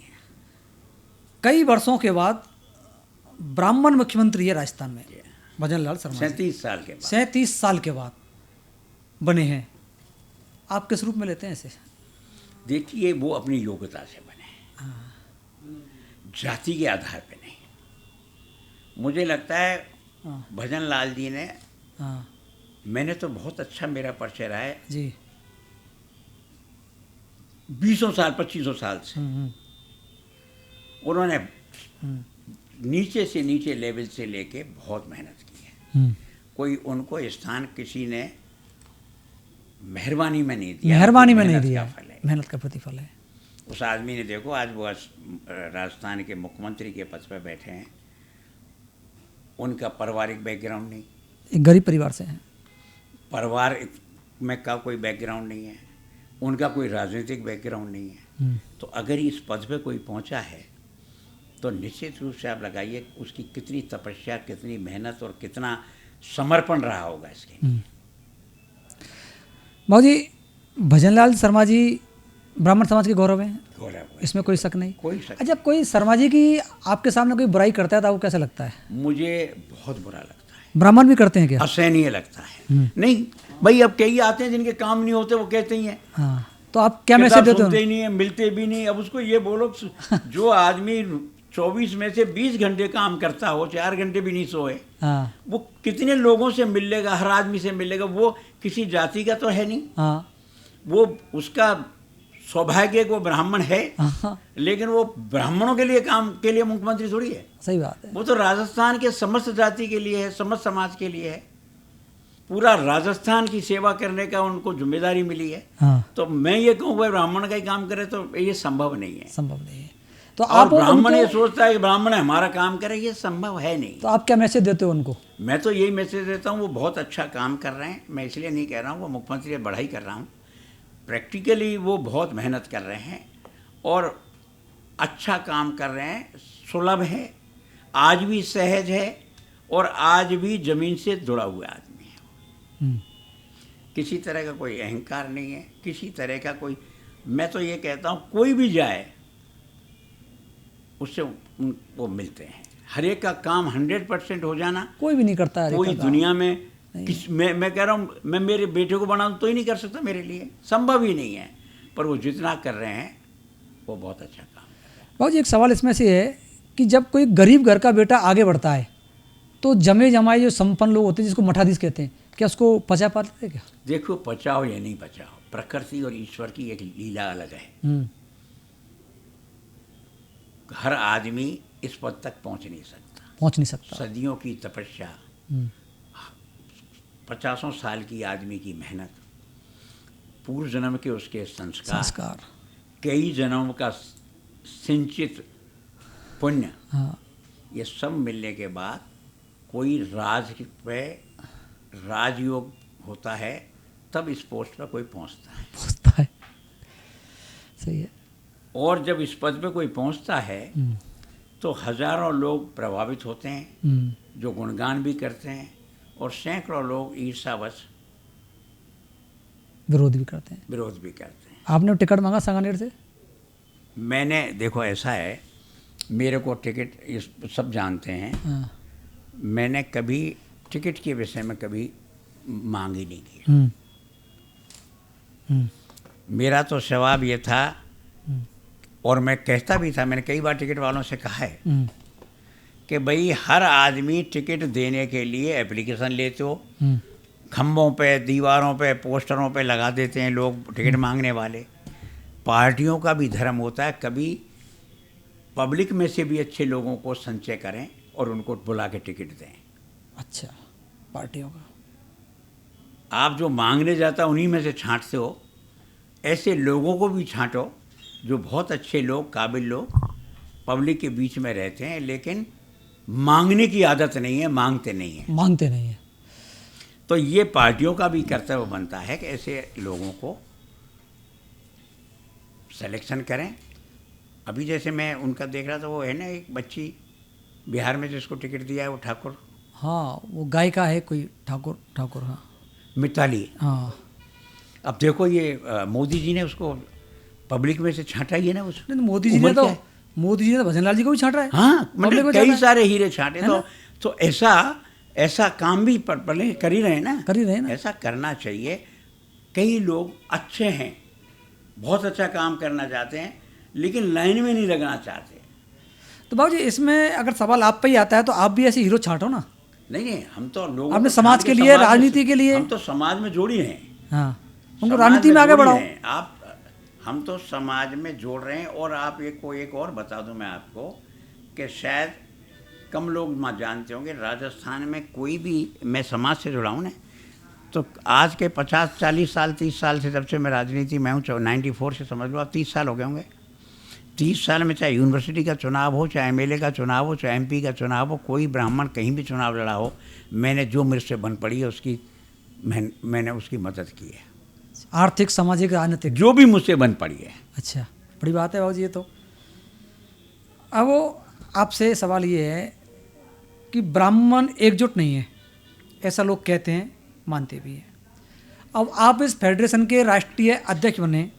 कई वर्षों के बाद ब्राह्मण मुख्यमंत्री है राजस्थान में, भजनलाल शर्मा। 37 साल के बाद। 37 साल के बाद बने हैं। आप किस रूप में लेते हैं इसे? देखिए, वो अपनी योग्यता से बने हैं, जाति के आधार पे नहीं। मुझे लगता है भजनलाल जी ने, मैंने तो बहुत अच्छा मेरा परिचय रहा है जी 20 साल 25 साल से। उन्होंने नीचे से नीचे लेवल से लेके बहुत मेहनत की है। कोई उनको स्थान किसी ने मेहरबानी में नहीं दिया, मेहरबानी में नहीं मेहनत दिया, का फल है। मेहनत का प्रतिफल है। उस आदमी ने देखो, आज वो राजस्थान के मुख्यमंत्री के पद पर बैठे हैं। उनका पारिवारिक बैकग्राउंड नहीं, एक गरीब परिवार से हैं, परिवार में का कोई बैकग्राउंड नहीं है, उनका कोई राजनीतिक बैकग्राउंड नहीं है। तो अगर इस पद पे कोई पहुंचा है तो निश्चित रूप से आप लगाइए उसकी कितनी तपस्या, कितनी मेहनत और कितना समर्पण रहा होगा इसके लिए। बाबू जी, भजनलाल शर्मा जी ब्राह्मण समाज के गौरव हैं, इसमें कोई शक नहीं। कोई शक। अच्छा, कोई शर्मा जी की आपके सामने कोई बुराई करता है तो आपको कैसा लगता है? मुझे बहुत बुरा लगता है। ब्राह्मण भी करते हैं क्या? असहनीय लगता है। नहीं भाई, अब कई आते हैं जिनके काम नहीं होते, वो कहते ही हैं। हाँ, तो आप क्या मैसेज देते हो? सुनते ही नहीं है, मिलते भी नहीं। अब उसको ये बोलो, जो आदमी 24 में से 20 घंटे काम करता हो, 4 घंटे भी नहीं सोए, हाँ, वो कितने लोगों से मिल लेगा, हर आदमी से मिल लेगा। वो किसी जाति का तो है नहीं, हाँ, वो उसका सौभाग्य वो ब्राह्मण है, हाँ, लेकिन वो ब्राह्मणों के लिए काम के लिए मुख्यमंत्री थोड़ी है। सही बात है। वो तो राजस्थान के समस्त जाति के लिए है, समस्त समाज के लिए है। पूरा राजस्थान की सेवा करने का उनको जिम्मेदारी मिली है। हाँ, तो मैं ये कहूँ भाई ब्राह्मण का ही काम करे तो ये संभव नहीं है। संभव नहीं है। तो और आप ब्राह्मण ये सोचता है कि ब्राह्मण हमारा काम करे, ये संभव है नहीं। तो आप क्या मैसेज देते हो उनको? मैं तो यही मैसेज देता हूँ, वो बहुत अच्छा काम कर रहे हैं। मैं इसलिए नहीं कह रहा हूँ वो मुख्यमंत्री बढ़ाई कर रहा हूँ, प्रैक्टिकली वो बहुत मेहनत कर रहे हैं और अच्छा काम कर रहे हैं। सुलभ है, आज भी सहज है और आज भी जमीन से जुड़ा हुआ आदमी है। किसी तरह का कोई अहंकार नहीं है, किसी तरह का कोई, मैं तो ये कहता हूँ कोई भी जाए उससे वो मिलते हैं। हर एक का काम 100% हो जाना कोई भी नहीं करता है। कोई दुनिया में मैं कह रहा हूँ, मैं मेरे बेटे को बनाऊँ तो ही नहीं कर सकता, मेरे लिए संभव ही नहीं है। पर वो जितना कर रहे हैं वो बहुत अच्छा काम कर रहे हैं। बाबू जी, एक सवाल इसमें से है कि जब कोई गरीब घर का बेटा आगे बढ़ता है तो जमे जमाए जो संपन्न लोग होते हैं जिसको मठाधीश कहते हैं, क्या उसको पचा पाते हैं क्या? देखो, बचाओ या नहीं बचाओ, प्रकृति और ईश्वर की एक लीला अलग है। हर आदमी इस पद तक पहुंच नहीं सकता। सदियों की तपस्या, 50 साल की आदमी की मेहनत, पूर्व जन्म के उसके संस्कार, कई जन्म का सिंचित पुण्य, ये सब मिलने के बाद कोई राजयोग होता है, तब इस पोस्ट पर कोई पहुंचता है। सही है। और जब इस पद पे कोई पहुंचता है तो हजारों लोग प्रभावित होते हैं, जो गुणगान भी करते हैं, और सैकड़ों लोग ईर्ष्यावश विरोध भी करते हैं। आपने टिकट मांगा सांगानेर से? मैंने, देखो ऐसा है, मेरे को टिकट इस सब जानते हैं। मैंने कभी टिकट के विषय में कभी मांग ही नहीं की। मेरा तो सवाब ये था, और मैं कहता भी था, मैंने कई बार टिकट वालों से कहा है कि भाई हर आदमी टिकट देने के लिए एप्लीकेशन लेते हो, खम्भों पे, दीवारों पे, पोस्टरों पे लगा देते हैं लोग टिकट मांगने वाले। पार्टियों का भी धर्म होता है, कभी पब्लिक में से भी अच्छे लोगों को संचय करें और उनको बुला के टिकट दें। अच्छा, पार्टियों का आप जो मांगने जाता उन्हीं में से छांटते हो, ऐसे लोगों को भी छांटो जो बहुत अच्छे लोग, काबिल लोग पब्लिक के बीच में रहते हैं, लेकिन मांगने की आदत नहीं है, मांगते नहीं हैं। मांगते नहीं है। तो ये पार्टियों का भी कर्तव्य बनता है कि ऐसे लोगों को सिलेक्शन करें। अभी जैसे मैं उनका देख रहा था, वो है ना एक बच्ची बिहार में जिसको टिकट दिया है, वो ठाकुर, हाँ, वो गायिका है कोई, ठाकुर, हाँ, मिताली। हाँ। अब देखो ये मोदी जी ने उसको पब्लिक में से छांटा ही है ना। उस नहीं, मोदी जी ने तो भजनलाल जी को भी छांट रहा है। हाँ, पब्लिक मतलब में कई सारे हीरे छांटे। तो ऐसा काम भी पहले कर ही रहे हैं ना, कर ही रहे हैं ना। ऐसा करना चाहिए। कई लोग अच्छे हैं, बहुत अच्छा काम करना चाहते हैं, लेकिन लाइन में नहीं लगना चाहते। तो बाबू जी, इसमें अगर सवाल आप पे ही आता है तो आप भी ऐसे हीरो छांटो ना। नहीं, हम तो लोगों आपने को समाज के लिए, राजनीति के लिए, हम तो समाज में जोड़ी हैं। हाँ, उनको राजनीति में आगे बढ़ाओ। आप, हम तो समाज में जोड़ रहे हैं। और आप एक और बता दूं मैं आपको कि शायद कम लोग जानते होंगे, राजस्थान में कोई भी, मैं समाज से जुड़ा हूँ ना, तो आज के 50-40 साल, 30 साल से, जब से मैं राजनीति में हूँ, 94 से समझ लो आप 30 साल हो गए होंगे। 30 साल में चाहे यूनिवर्सिटी का चुनाव हो, चाहे एमएलए का चुनाव हो, चाहे एमपी का चुनाव हो, कोई ब्राह्मण कहीं भी चुनाव लड़ा हो, मैंने जो मेरे से बन पड़ी है उसकी मैंने उसकी मदद की है। आर्थिक, सामाजिक, राजनीतिक, जो भी मुझसे बन पड़ी है। अच्छा, बड़ी बात है बाबू जी ये तो। अब वो आपसे सवाल ये है कि ब्राह्मण एकजुट नहीं है, ऐसा लोग कहते हैं, मानते भी हैं। अब आप इस फेडरेशन के राष्ट्रीय अध्यक्ष बने,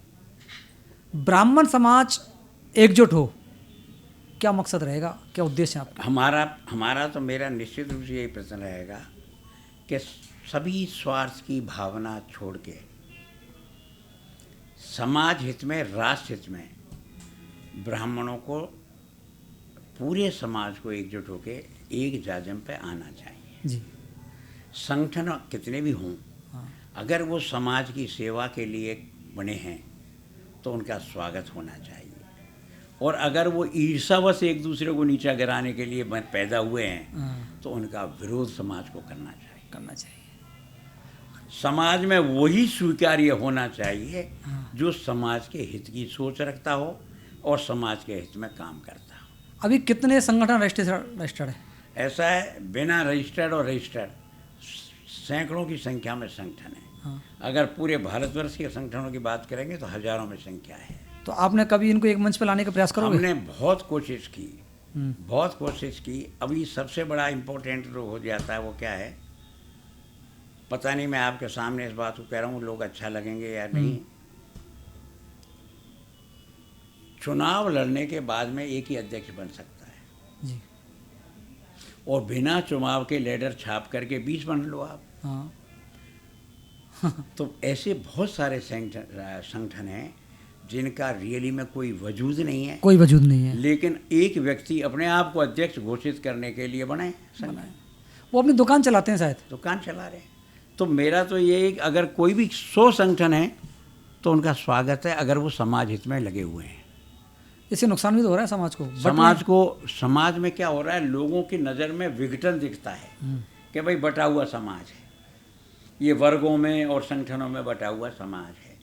ब्राह्मण समाज एकजुट हो, क्या मकसद रहेगा, क्या उद्देश्य है आपका? हमारा तो मेरा निश्चित रूप से यही प्रश्न रहेगा कि सभी स्वार्थ की भावना छोड़ के समाज हित में, राष्ट्र हित में ब्राह्मणों को, पूरे समाज को एकजुट होके एक जाजम पे आना चाहिए जी। संगठन कितने भी हों, हाँ। अगर वो समाज की सेवा के लिए बने हैं तो उनका स्वागत होना चाहिए। और अगर वो ईर्ष्यावश एक दूसरे को नीचा गिराने के लिए पैदा हुए हैं तो उनका विरोध समाज को करना चाहिए। समाज में वही स्वीकार्य होना चाहिए जो समाज के हित की सोच रखता हो और समाज के हित में काम करता हो। अभी कितने संगठन रजिस्टर्ड है? ऐसा है, बिना रजिस्टर्ड और रजिस्टर्ड सैकड़ों की संख्या में संगठन है। हाँ। अगर पूरे भारतवर्ष के संगठनों की बात करेंगे तो हजारों में संख्या है। तो आपने कभी इनको एक मंच पर लाने का प्रयास करोगे? हमने बहुत कोशिश की। अभी सबसे बड़ा इम्पोर्टेंट जो हो जाता है वो क्या है, पता नहीं, मैं आपके सामने इस बात को कह रहा हूँ, लोग अच्छा लगेंगे या नहीं। चुनाव लड़ने के बाद में एक ही अध्यक्ष बन सकता है जी। और बिना चुनाव के लीडर छाप करके 20 बन लो आप। हाँ। तो ऐसे बहुत सारे संगठन हैं जिनका रियली में कोई वजूद नहीं है, लेकिन एक व्यक्ति अपने आप को अध्यक्ष घोषित करने के लिए बनाए। वो अपनी दुकान चलाते हैं, शायद दुकान चला रहे हैं। तो मेरा तो ये है कि अगर कोई भी 100 संगठन है तो उनका स्वागत है, अगर वो समाज हित में लगे हुए हैं। इससे नुकसान भी तो हो रहा है समाज में क्या हो रहा है, लोगों की नज़र में विघटन दिखता है कि भाई बटा हुआ समाज है, ये वर्गों में और संगठनों में बटा हुआ समाज है,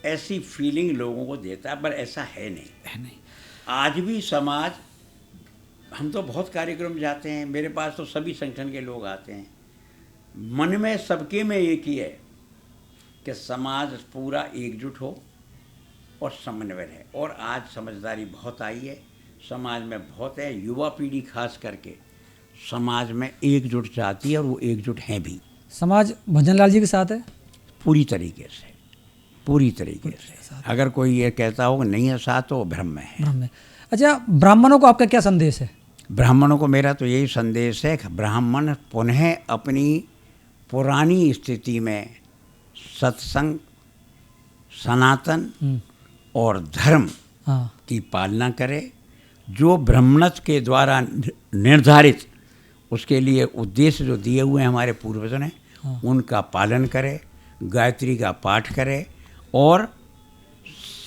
ऐसी फीलिंग लोगों को देता है। पर ऐसा है नहीं। आज भी समाज, हम तो बहुत कार्यक्रम जाते हैं, मेरे पास तो सभी संगठन के लोग आते हैं, मन में सबके में एक ही है कि समाज पूरा एकजुट हो और समन्वय है। और आज समझदारी बहुत आई है, समाज में बहुत है, युवा पीढ़ी खास करके समाज में एकजुट चाहती है और वो एकजुट हैं भी। समाज भजनलाल जी के साथ है पूरी तरीके से। अगर कोई ये कहता हो कि नहीं है साथ, तो भ्रम में है। अच्छा, ब्राह्मणों को आपका क्या संदेश है? ब्राह्मणों को मेरा तो यही संदेश है कि ब्राह्मण पुनः अपनी पुरानी स्थिति में सत्संग, सनातन और धर्म हाँ की पालना करे, जो ब्रह्मण्य के द्वारा निर्धारित उसके लिए उद्देश्य जो दिए हुए हैं हमारे पूर्वजों ने, उनका पालन करे, गायत्री का पाठ करे और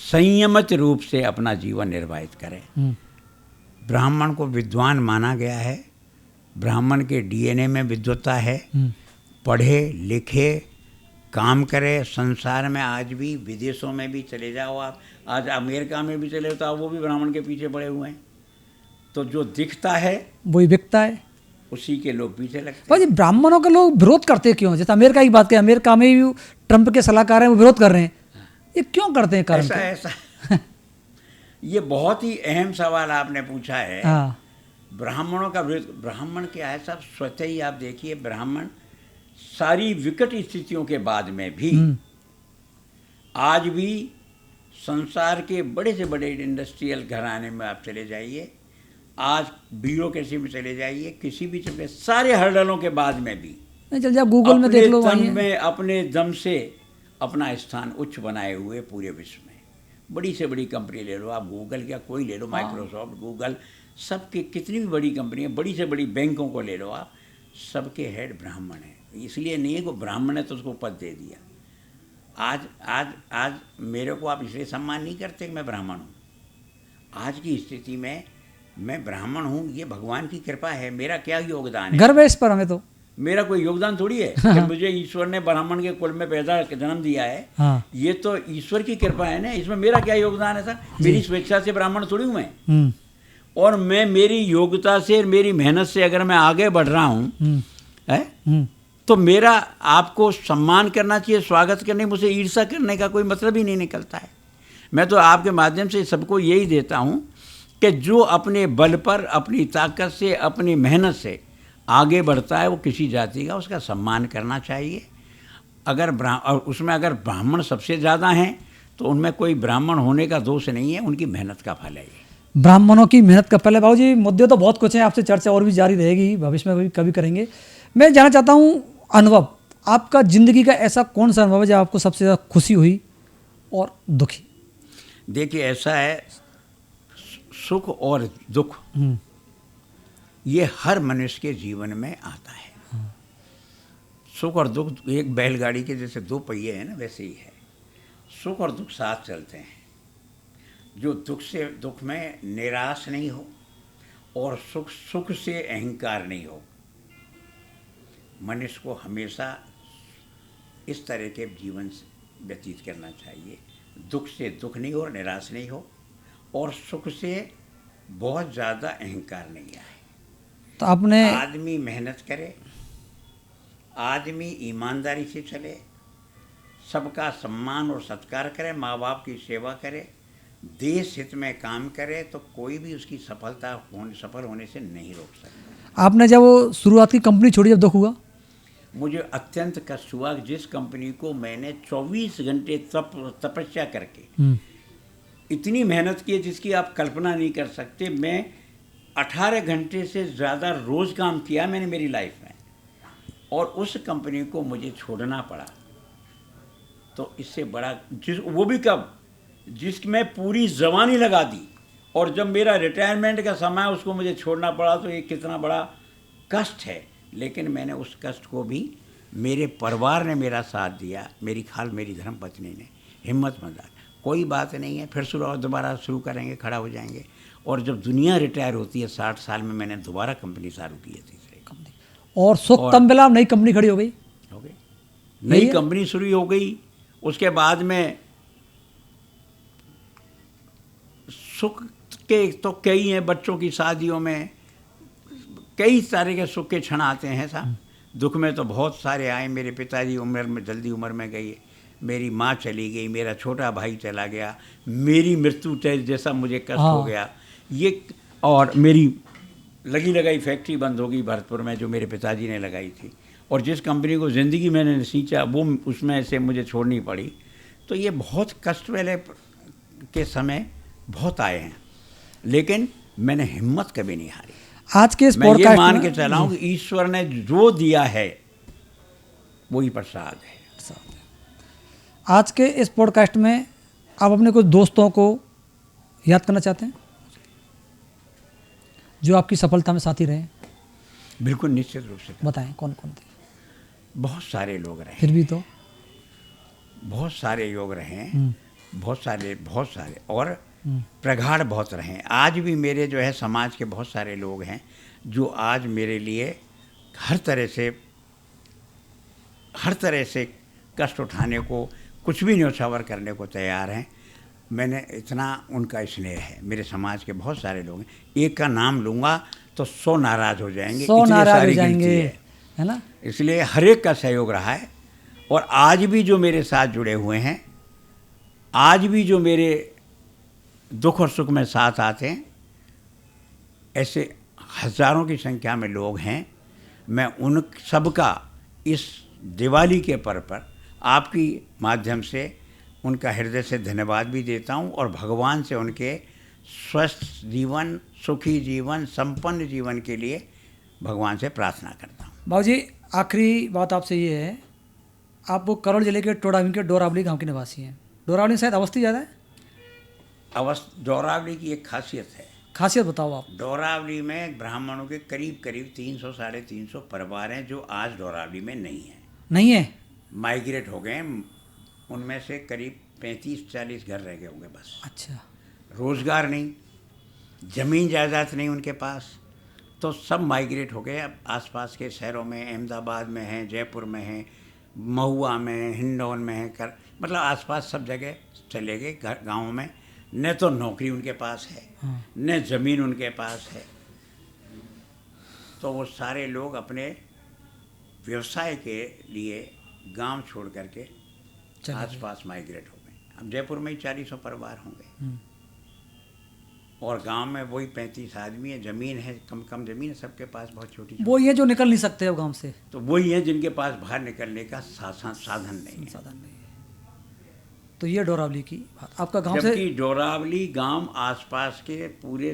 संयमित रूप से अपना जीवन निर्वाहित करे। ब्राह्मण को विद्वान माना गया है, ब्राह्मण के डीएनए में विद्वत्ता है, पढ़े लिखे काम करे। संसार में आज भी, विदेशों में भी चले जाओ आप, आज अमेरिका में भी चले तो वो भी ब्राह्मण के पीछे पड़े हुए हैं। तो जो दिखता है वही बिकता है, उसी के लोग पीछे लगते हैं। भाई ब्राह्मणों के लोग विरोध करते क्यों? जैसे अमेरिका की बात करें, अमेरिका में भी ट्रंप के सलाहकार हैं, वो विरोध कर रहे हैं, ये क्यों करते हैं? कारण ऐसा ये बहुत ही अहम सवाल आपने पूछा है। हाँ ब्राह्मणों का विरोध, ब्राह्मण क्या है साहब, स्वतः ही आप देखिए, ब्राह्मण सारी विकट स्थितियों के बाद में भी आज भी संसार के बड़े से बड़े इंडस्ट्रियल घराने में आप चले जाइए, आज ब्यूरोक्रेसी में चले जाइए, किसी भी चीज़ में, सारे हर्डलों के बाद में भी नहीं, चल जाओ गूगल में देख लो, अपने दम से अपना स्थान उच्च बनाए हुए पूरे विश्व में। बड़ी से बड़ी कंपनी ले लो आप, गूगल क्या कोई ले लो, माइक्रोसॉफ्ट, गूगल, सबके कितनी भी बड़ी कंपनी है, बड़ी से बड़ी बैंकों को ले लो आप, सबके हेड ब्राह्मण हैं। इसलिए नहीं है कि ब्राह्मण है तो उसको पद दे दिया। आज आज आज मेरे को आप इसलिए सम्मान नहीं करते कि मैं ब्राह्मण हूँ। आज की स्थिति में मैं ब्राह्मण हूँ, ये भगवान की कृपा है। मेरा क्या योगदान है? गर्व है इस पर हमें तो। मेरा कोई योगदान थोड़ी है कि मुझे ईश्वर ने ब्राह्मण के कुल में पैदा जन्म दिया है। हाँ। ये तो ईश्वर की कृपा है ना, इसमें मेरा क्या योगदान है सर? मेरी स्वेच्छा से ब्राह्मण थोड़ी हूँ मैं। और मैं मेरी योग्यता से, मेरी मेहनत से अगर मैं आगे बढ़ रहा हूँ है तो मेरा आपको सम्मान करना चाहिए, स्वागत करने, मुझे ईर्ष्या करने का कोई मतलब ही नहीं निकलता है। मैं तो आपके माध्यम से सबको यही देता हूँ कि जो अपने बल पर, अपनी ताकत से, अपनी मेहनत से आगे बढ़ता है, वो किसी जाति का, उसका सम्मान करना चाहिए। अगर और उसमें अगर ब्राह्मण सबसे ज़्यादा हैं तो उनमें कोई ब्राह्मण होने का दोष नहीं है, उनकी मेहनत का फल है ये। ब्राह्मणों की मेहनत का फल है। बाबूजी, मुद्दे तो बहुत कुछ हैं, आपसे चर्चा और भी जारी रहेगी, भविष्य में कभी करेंगे। मैं जानना चाहता हूँ अनुभव, आपका ज़िंदगी का ऐसा कौन सा अनुभव है जब आपको सबसे ज़्यादा खुशी हुई और दुखी? देखिए, ऐसा है, सुख और दुख ये हर मनुष्य के जीवन में आता है। सुख और दुख एक बैलगाड़ी के जैसे दो पहिए हैं ना, वैसे ही है। सुख और दुख साथ चलते हैं। जो दुख में निराश नहीं हो और सुख से अहंकार नहीं हो। मनुष्य को हमेशा इस तरह के जीवन व्यतीत करना चाहिए, दुख से दुख नहीं हो और निराश नहीं हो, और सुख से बहुत ज़्यादा अहंकार नहीं आए। तो आपने, आदमी मेहनत करे, आदमी ईमानदारी से चले, सबका सम्मान और सत्कार करे, माँ बाप की सेवा करे, देश हित में काम करे, तो कोई भी उसकी सफल होने से नहीं रोक सकता। आपने जब वो शुरुआत की कंपनी छोड़ी, जब दुख हुआ? मुझे अत्यंत कष्ट हुआ। जिस कंपनी को मैंने 24 घंटे तपस्या करके इतनी मेहनत की जिसकी आप कल्पना नहीं कर सकते। मैं 18 घंटे से ज़्यादा रोज़ काम किया मैंने मेरी लाइफ में, और उस कंपनी को मुझे छोड़ना पड़ा। तो इससे बड़ा वो भी कब, जिसमें पूरी जवानी लगा दी, और जब मेरा रिटायरमेंट का समय उसको मुझे छोड़ना पड़ा, तो ये कितना बड़ा कष्ट है। लेकिन मैंने उस कष्ट को भी, मेरे परिवार ने मेरा साथ दिया, मेरी धर्मपत्नी ने हिम्मत मंदा, कोई बात नहीं है, फिर दोबारा शुरू करेंगे, खड़ा हो जाएंगे। और जब दुनिया रिटायर होती है 60 साल में, मैंने दोबारा कंपनी चालू की है, तीसरी कंपनी। और सुख तब मिला, नई कंपनी खड़ी हो गई, नई कंपनी शुरू हो गई। उसके बाद में सुख के तो कई हैं, बच्चों की शादियों में कई तरह के सुख के क्षण आते हैं साहब। दुख में तो बहुत सारे आए। मेरे पिताजी जल्दी उम्र में गई, मेरी माँ चली गई, मेरा छोटा भाई चला गया, मेरी मृत्यु जैसा मुझे कष्ट हो गया ये, और मेरी लगी लगाई फैक्ट्री बंद हो गई भरतपुर में, जो मेरे पिताजी ने लगाई थी, और जिस कंपनी को ज़िंदगी मैंने सींचा वो उसमें से मुझे छोड़नी पड़ी। तो ये बहुत कष्ट वाले के समय बहुत आए हैं, लेकिन मैंने हिम्मत कभी नहीं हारी। आज के इस मैं ये मान के चला हूँ कि ईश्वर ने जो दिया है वही प्रसाद है। आज के इस पॉडकास्ट में आप अपने कुछ दोस्तों को याद करना चाहते हैं जो आपकी सफलता में साथी रहे? बिल्कुल निश्चित रूप से। बताएं कौन कौन थे? बहुत सारे लोग रहे, फिर भी तो बहुत सारे योग रहे हैं, बहुत सारे और प्रगाढ़ बहुत रहे हैं। आज भी मेरे जो है समाज के बहुत सारे लोग हैं जो आज मेरे लिए हर तरह से कष्ट उठाने को, कुछ भी न्योछावर करने को तैयार हैं। मैंने इतना उनका स्नेह है। मेरे समाज के बहुत सारे लोग हैं, एक का नाम लूँगा तो 100 नाराज़ हो जाएंगे, 100 इतनी नाराज हो सारी जाएंगे, गिनती है ना? इसलिए हर एक का सहयोग रहा है। और आज भी जो मेरे साथ जुड़े हुए हैं, आज भी जो मेरे दुख और सुख में साथ आते हैं, ऐसे हजारों की संख्या में लोग हैं। मैं उन सबका इस दिवाली के पर्व पर आपकी माध्यम से उनका हृदय से धन्यवाद भी देता हूं और भगवान से उनके स्वस्थ जीवन, सुखी जीवन, संपन्न जीवन के लिए भगवान से प्रार्थना करता हूं। बाबूजी, आखिरी बात आपसे ये है, आप वो करौली जिले के टोडावीन के डोरावली गांव के निवासी हैं। डोरावली में शायद अवस्थी ज़्यादा है? डोरावली की एक खासियत है। खासियत बताओ आप। डोरावली में ब्राह्मणों के करीब 300 साढ़े 300 परिवार हैं जो आज डोरावली में नहीं है। नहीं है? माइग्रेट हो गए। उनमें से करीब 35-40 घर रह गए होंगे बस। अच्छा। रोज़गार नहीं, ज़मीन जायदाद नहीं उनके पास, तो सब माइग्रेट हो गए। अब आसपास के शहरों में, अहमदाबाद में हैं, जयपुर में हैं, महुआ में, हिंडौन में हैं, मतलब आसपास सब जगह चले गए गाँव में। न तो नौकरी उनके पास है, न ज़मीन उनके पास है, तो वो सारे लोग अपने व्यवसाय के लिए गांव छोड़ करके आसपास माइग्रेट हो गए। अब जयपुर में ही 400 परिवार होंगे और गांव में वही 35 आदमी है। ज़मीन है, कम ज़मीन है सबके पास, बहुत छोटी। वो ये जो निकल नहीं सकते अब गांव से, तो वही है जिनके पास बाहर निकलने का साधन नहीं है। तो ये डोरावली की बात। आपका गांव से, जबकि डोरावली गांव आसपास के पूरे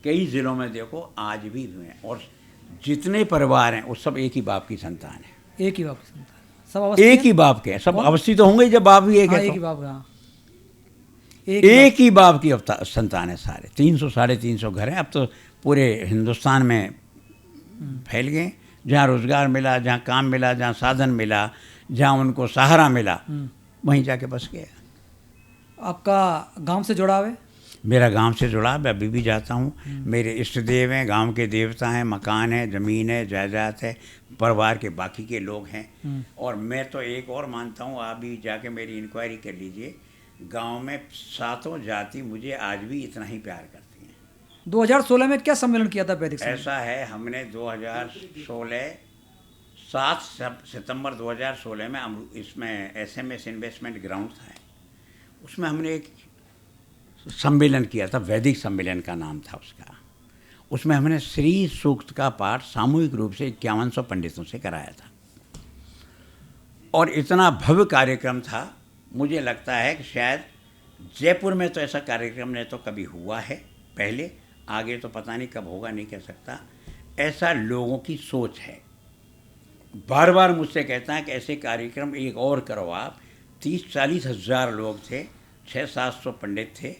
कई ज़िलों में देखो आज भी हैं, और जितने परिवार हैं वो सब एक ही बाप की संतान है। एक ही बाप की संतान, सब एक ही बाप के, सब अवस्थी तो होंगे जब बाप भी एक है। एक ही बाप का, एक ही बाप की संतान है सारे। 300 साढ़े 300 घर हैं। अब तो पूरे हिंदुस्तान में फैल गए। जहाँ रोज़गार मिला, जहाँ काम मिला, जहाँ साधन मिला, जहाँ उनको सहारा मिला, वहीं जाके बस गए। आपका गांव से जुड़ाव है? मेरा गांव से जुड़ाव, मैं अभी भी जाता हूँ। मेरे इष्ट देव हैं, गांव के देवता हैं, मकान है, ज़मीन है, जायदाद है, परिवार के बाकी के लोग हैं। और मैं तो एक और मानता हूँ, आप भी जाके मेरी इंक्वायरी कर लीजिए, गांव में 7 जाति मुझे आज भी इतना ही प्यार करती हैं। 2016 में क्या सम्मेलन किया था वैदिक? ऐसा है, हमने 2016 7 सितंबर 2016 में इसमें SMS इन्वेस्टमेंट ग्राउंड था, उसमें हमने एक सम्मेलन किया था। वैदिक सम्मेलन का नाम था उसका। उसमें हमने श्री सूक्त का पाठ सामूहिक रूप से 5100 पंडितों से कराया था और इतना भव्य कार्यक्रम था। मुझे लगता है कि शायद जयपुर में तो ऐसा कार्यक्रम ने तो कभी हुआ है पहले, आगे तो पता नहीं कब होगा, नहीं कह सकता। ऐसा लोगों की सोच है। बार बार मुझसे कहता है कि ऐसे कार्यक्रम एक और करो आप। 30-40 हज़ार लोग थे, 600-700 पंडित थे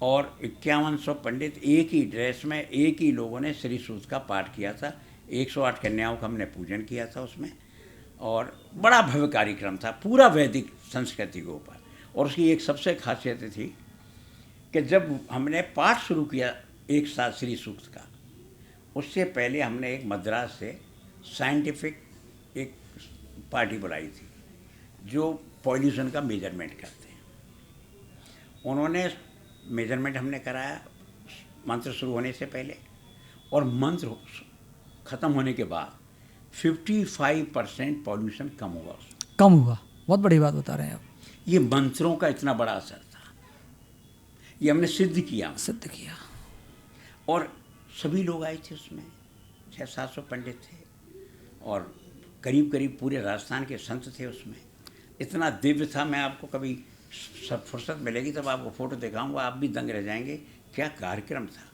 और 5100 पंडित एक ही ड्रेस में, एक ही लोगों ने श्री सूक्त का पाठ किया था। 108 कन्याओं का हमने पूजन किया था उसमें, और बड़ा भव्य कार्यक्रम था पूरा वैदिक संस्कृति के ऊपर। और उसकी एक सबसे खासियत थी कि जब हमने पाठ शुरू किया एक साथ श्री सूक्त का, उससे पहले हमने एक मद्रास से साइंटिफिक एक पार्टी बुलाई थी जो पॉल्यूशन का मेजरमेंट करते हैं। उन्होंने मेजरमेंट हमने कराया मंत्र शुरू होने से पहले, और मंत्र ख़त्म होने के बाद 55% पॉल्यूशन कम हुआ। कम हुआ, बहुत बड़ी बात बता रहे हैं आप। ये मंत्रों का इतना बड़ा असर था, ये हमने सिद्ध किया। और सभी लोग आए थे उसमें, 600-700 पंडित थे और करीब करीब पूरे राजस्थान के संत थे उसमें। इतना दिव्य था, मैं आपको कभी सब फुर्सत मिलेगी तब आपको फ़ोटो दिखाऊंगा, आप भी दंग रह जाएंगे, क्या कार्यक्रम था।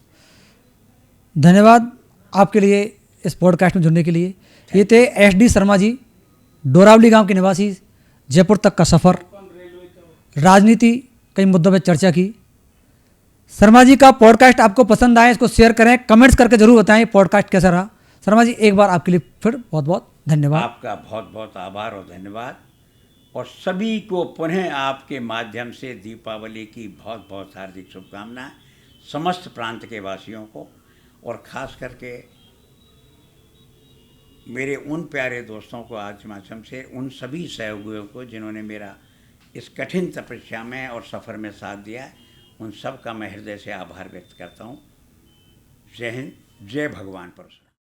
धन्यवाद आपके लिए इस पॉडकास्ट में जुड़ने के लिए। ये थे SD शर्मा जी, डोरावली गांव के निवासी, जयपुर तक का सफ़र राजनीति, कई मुद्दों पर चर्चा की। शर्मा जी का पॉडकास्ट आपको पसंद आए इसको शेयर करें, कमेंट्स करके जरूर बताएं ये पॉडकास्ट कैसा रहा। शर्मा जी एक बार आपके लिए फिर बहुत बहुत धन्यवाद। आपका बहुत बहुत आभार और धन्यवाद, और सभी को पुनः आपके माध्यम से दीपावली की बहुत बहुत हार्दिक शुभकामनाएं, समस्त प्रांत के वासियों को, और ख़ास करके मेरे उन प्यारे दोस्तों को आज के माध्यम से, उन सभी सहयोगियों को जिन्होंने मेरा इस कठिन तपस्या में और सफ़र में साथ दिया है, उन सब का मैं हृदय से आभार व्यक्त करता हूँ। जय हिंद, जय भगवान परशुराम।